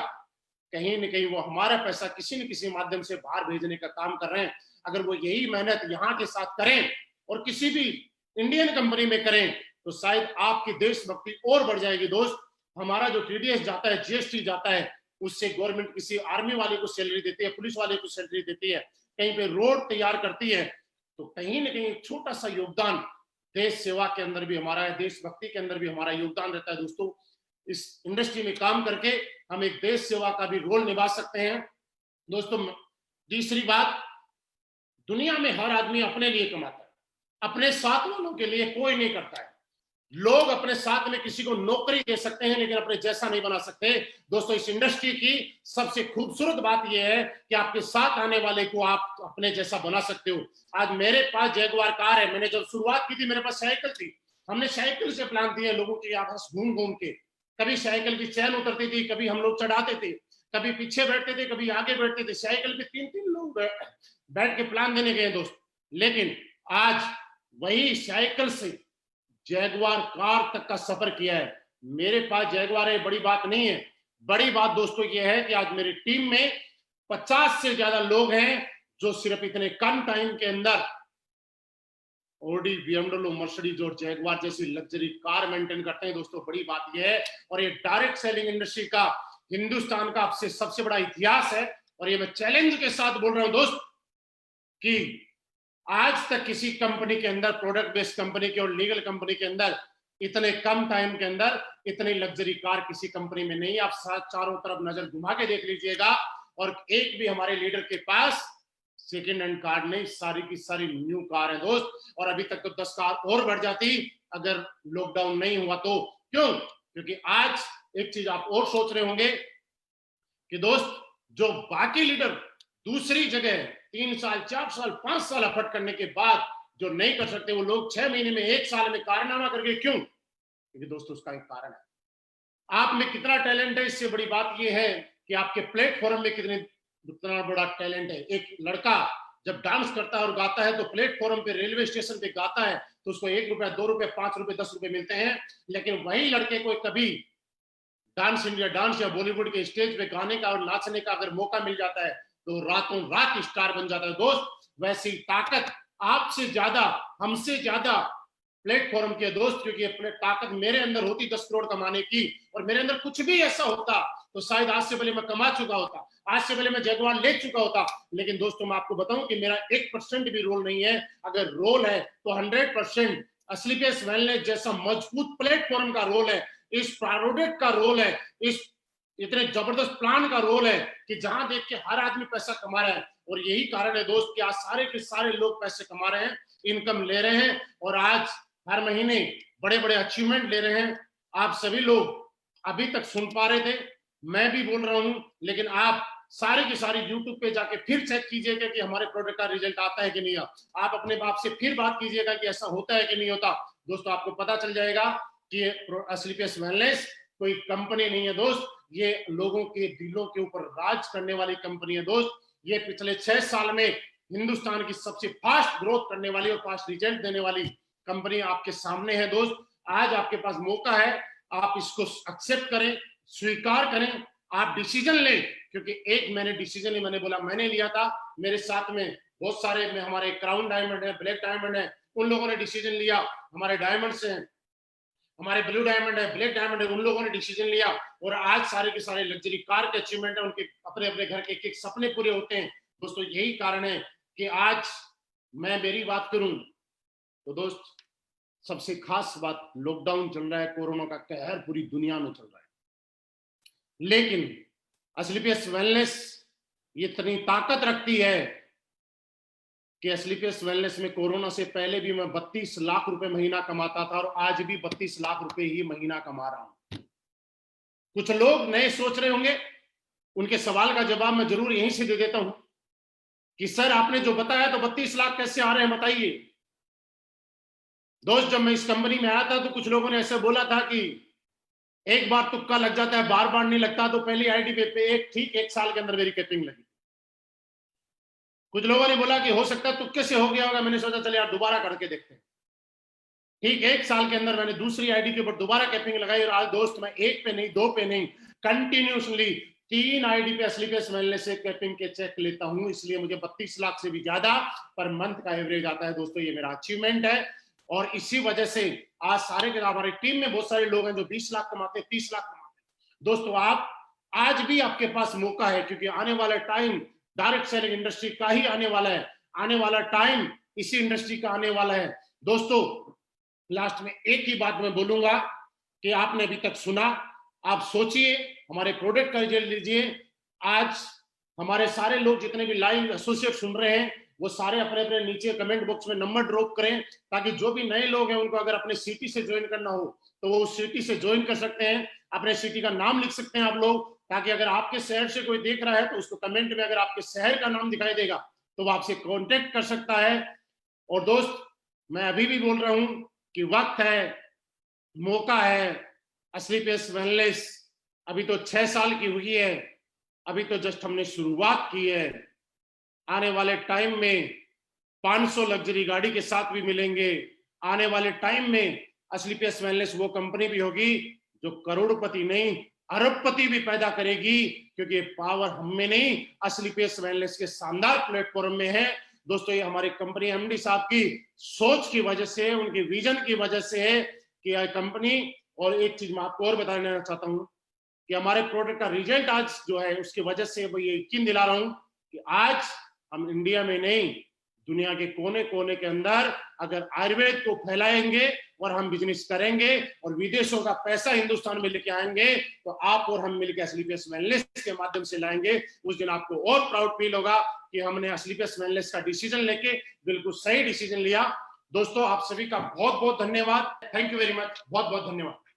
कहीं न कहीं वो हमारा पैसा किसी न किसी माध्यम से बाहर भेजने का काम कर रहे हैं। अगर वो यही मेहनत यहाँ के साथ करें और किसी भी इंडियन कंपनी में करें तो शायद आपकी देशभक्ति और बढ़ जाएगी। दोस्त हमारा जो टीडीएस जाता है, जीएसटी जाता है, उससे गवर्नमेंट किसी आर्मी वाले को सैलरी देती है, पुलिस वाले को सैलरी देती है, कहीं पे रोड तैयार करती है, तो कहीं ना कहीं एक छोटा सा योगदान देश सेवा के अंदर भी हमारा है, देशभक्ति के अंदर भी हमारा योगदान रहता है। दोस्तों इस इंडस्ट्री में काम करके हम एक देश सेवा का भी रोल निभा सकते हैं। दोस्तों तीसरी बात, दुनिया में हर आदमी अपने लिए कमाता है, अपने साथ वालों के लिए कोई नहीं करता है। लोग अपने साथ में किसी को नौकरी दे सकते हैं लेकिन अपने जैसा नहीं बना सकते। दोस्तों इस इंडस्ट्री की सबसे खूबसूरत बात यह है कि आपके साथ आने वाले को आप अपने जैसा बना सकते हो। आज मेरे पास जैगुआर कार है, मैंने जब शुरुआत की थी मेरे पास साइकिल थी, हमने साइकिल से प्लान दिए लोगों के आपस घूम घूम के, कभी साइकिल की चैन उतरती थी, कभी हम लोग चढ़ाते थे, कभी पीछे बैठते थे, कभी आगे बैठते थे, साइकिल पे 3-3 लोग बैठ के प्लान देने गए दोस्त। लेकिन आज वही साइकिल से जैगुआर कार तक का सफर किया है। मेरे पास जैगुआर है, बड़ी बात नहीं है। बड़ी बात दोस्तों ये है कि आज मेरी टीम में 50 से ज्यादा लोग हैं जो सिर्फ इतने कम टाइम के अंदर ऑडी, बीएमडब्ल्यू, मर्सिडीज और जैगुआर जैसी लग्जरी कार मेंटेन करते हैं। दोस्तों बड़ी बात यह है, और ये डायरेक्ट सेलिंग इंडस्ट्री का हिंदुस्तान का सबसे बड़ा इतिहास है। और ये मैं चैलेंज के साथ बोल रहा हूं दोस्त कि आज तक किसी कंपनी के अंदर, प्रोडक्ट बेस्ड कंपनी के और लीगल कंपनी के अंदर, इतने कम टाइम के अंदर इतनी लग्जरी कार किसी कंपनी में नहीं। आप चारों तरफ नजर घुमा के देख लीजिएगा, और एक भी हमारे लीडर के पास सेकेंड हैंड कार नहीं, सारी की सारी न्यू कार है दोस्त। और अभी तक तो 10 कार और बढ़ जाती अगर लॉकडाउन नहीं हुआ तो। क्यों? क्योंकि आज एक चीज आप और सोच रहे होंगे कि दोस्त, जो बाकी लीडर दूसरी जगह 3 साल 4 साल 5 साल एफर्ट करने के बाद जो नहीं कर सकते, वो लोग 6 महीने में 1 साल में कारनामा करके क्यों? क्योंकि दोस्तों उसका एक कारण है, आप में कितना टैलेंट है। इससे बड़ी बात यह है कि आपके प्लेटफॉर्म में कितना बड़ा टैलेंट है। एक लड़का जब डांस करता है और गाता है तो प्लेटफॉर्म पे, रेलवे स्टेशन पे गाता है तो उसको 1 रुपया 2 रुपए 5 रुपए 10 रुपए मिलते हैं। लेकिन वही लड़के को कभी डांस इंडिया डांस या बॉलीवुड के स्टेज पे गाने का और नाचने का अगर मौका मिल जाता है तो रातों रात स्टार बन जाता है दोस्त। वैसी ताकत आपसे ज्यादा, हमसे ज्यादा प्लेटफॉर्म के दोस्त, क्योंकि अपने ताकत मेरे अंदर होती 10 करोड़ कमाने की, और मेरे अंदर कुछ भी ऐसा होता तो शायद आज से पहले मैं कमा चुका होता, आज से पहले मैं जगवान ले चुका होता। लेकिन दोस्तों मैं आपको बताऊं कि मेरा 1% भी रोल नहीं है। अगर रोल है तो 100% असलीपेस वेलनेस जैसा मजबूत प्लेटफॉर्म का रोल है, इस प्रोडक्ट का रोल है, इस इतने जबरदस्त प्लान का रोल है कि जहां देख के हर आदमी पैसा कमा रहा है। और यही कारण है दोस्त कि आज सारे के सारे लोग पैसे कमा रहे हैं, इनकम ले रहे हैं, और आज हर महीने बड़े बड़े अचीवमेंट ले रहे हैं। आप सभी लोग अभी तक सुन पा रहे थे, मैं भी बोल रहा हूं, लेकिन आप सारे के सारे यूट्यूब पे जाके फिर चेक कीजिएगा कि हमारे प्रोडक्ट का रिजल्ट आता है कि नहीं। आप अपने बाप से फिर बात कीजिएगा कि ऐसा होता है कि नहीं होता। दोस्तों आपको पता चल जाएगा कि असलीपेस वेलनेस कोई कंपनी नहीं है दोस्त, ये लोगों के दिलों के ऊपर राज करने वाली कंपनी है दोस्त। ये पिछले 6 साल में हिंदुस्तान की सबसे फास्ट ग्रोथ करने वाली और फास्ट रिजल्ट देने वाली कंपनी आपके सामने है दोस्त। आज आपके पास मौका है, आप इसको एक्सेप्ट करें, स्वीकार करें, आप डिसीजन लें। क्योंकि एक मैंने डिसीजन ही मैंने लिया था, मेरे साथ में बहुत सारे में हमारे क्राउन डायमंड है, ब्लैक डायमंड है, उन लोगों ने डिसीजन लिया। हमारे डायमंड्स हैं, हमारे ब्लू डायमंड है, ब्लैक डायमंड है, उन लोगों ने डिसीजन लिया। और आज सारे के सारे लग्जरी कार के अचीवमेंट है, उनके अपने अपने घर के एक सपने पूरे होते हैं दोस्तों। यही कारण है कि आज मैं मेरी बात करूं तो दोस्त, सबसे खास बात, लॉकडाउन चल रहा है, कोरोना का कहर पूरी दुनिया में चल रहा है, लेकिन असलीपेस वेलनेस इतनी ताकत रखती है कि असलीपेस वेलनेस में कोरोना से पहले भी मैं 32 लाख रुपए महीना कमाता था, और आज भी 32 लाख रुपए ही महीना कमा रहा हूं। कुछ लोग नए सोच रहे होंगे, उनके सवाल का जवाब मैं जरूर यहीं से दे देता हूं कि सर आपने जो बताया तो 32 लाख कैसे आ रहे हैं बताइए। दोस्त जब मैं इस कंपनी में आया था तो कुछ लोगों ने ऐसे बोला था कि एक बार तुक्का लग जाता है, बार बार नहीं लगता। तो पहली आईडी पे एक साल के अंदर मेरी कैपिंग लगी। कुछ लोगों ने बोला कि हो सकता है तुक्के से हो गया होगा, मैंने सोचा चले यार दोबारा करके देखते हैं। ठीक 1 साल के अंदर मैंने दूसरी आईडी के ऊपर दोबारा कैपिंग लगाई, और आज दोस्त मैं 1 पे नहीं 2 पे नहीं, कंटिन्यूसली 3 आईडी पे असलीपेस वेलनेस से कैपिंग के चेक लेता हूं। इसलिए मुझे 32 लाख से भी ज्यादा पर मंथ का एवरेज आता है दोस्तों। ये मेरा अचीवमेंट है, और इसी वजह से आज सारे के हमारी टीम में बहुत सारे लोग हैं जो 20 लाख कमाते हैं, 30 लाख कमाते हैं। दोस्तों आप आज भी आपके पास मौका है, क्योंकि आने वाला टाइम डायरेक्ट सेलिंग इंडस्ट्री का ही आने वाला है, आने वाला टाइम इसी इंडस्ट्री का आने वाला है दोस्तों। लास्ट में एक ही बात मैं बोलूंगा कि आपने अभी तक सुना, आप सोचिए, हमारे प्रोडक्ट का रिजल्ट लीजिए। आज हमारे सारे लोग जितने भी लाइव एसोसिएट सुन रहे हैं वो सारे अपने अपने नीचे कमेंट बॉक्स में नंबर ड्रॉप करें, ताकि जो भी नए लोग हैं उनको अगर अपने सिटी से ज्वाइन करना हो तो वो उस सिटी से ज्वाइन कर सकते हैं। अपने सिटी का नाम लिख सकते हैं आप लोग, ताकि अगर आपके शहर से कोई देख रहा है तो उसको कमेंट में अगर आपके शहर का नाम दिखाई देगा तो वो आपसे कॉन्टेक्ट कर सकता है। और दोस्त मैं अभी भी बोल रहा हूं कि वक्त है, मौका है। असलीपेस वेलनेस अभी तो 6 साल की हुई है, अभी तो जस्ट हमने शुरुआत की है। आने वाले टाइम में 500 लग्जरी गाड़ी के साथ भी मिलेंगे। आने वाले टाइम में असलीपेस वेलनेस वो कंपनी भी होगी जो करोड़पति नहीं अरबपति भी पैदा करेगी, क्योंकि पावर हम में नहीं, असलीपेस वेलनेस के शानदार प्लेटफॉर्म में है दोस्तों। ये हमारी कंपनी एमडी साहब की सोच की वजह से, उनके विजन की वजह से है कि यह कंपनी। और एक चीज मैं आपको और बताना चाहता हूं कि हमारे प्रोडक्ट का रिजल्ट आज जो है उसकी वजह से मैं ये यकीन दिला रहा हूं कि आज हम इंडिया में नहीं, दुनिया के कोने कोने के अंदर अगर आयुर्वेद को फैलाएंगे और हम बिजनेस करेंगे और विदेशों का पैसा हिंदुस्तान में लेके आएंगे, तो आप और हम मिलकर एस्क्लेपियस वेलनेस के माध्यम से लाएंगे। उस दिन आपको और प्राउड फील होगा कि हमने एस्क्लेपियस वेलनेस का डिसीजन लेके बिल्कुल सही डिसीजन लिया। दोस्तों, आप सभी का बहुत बहुत धन्यवाद। Thank you very much. बहुत बहुत धन्यवाद।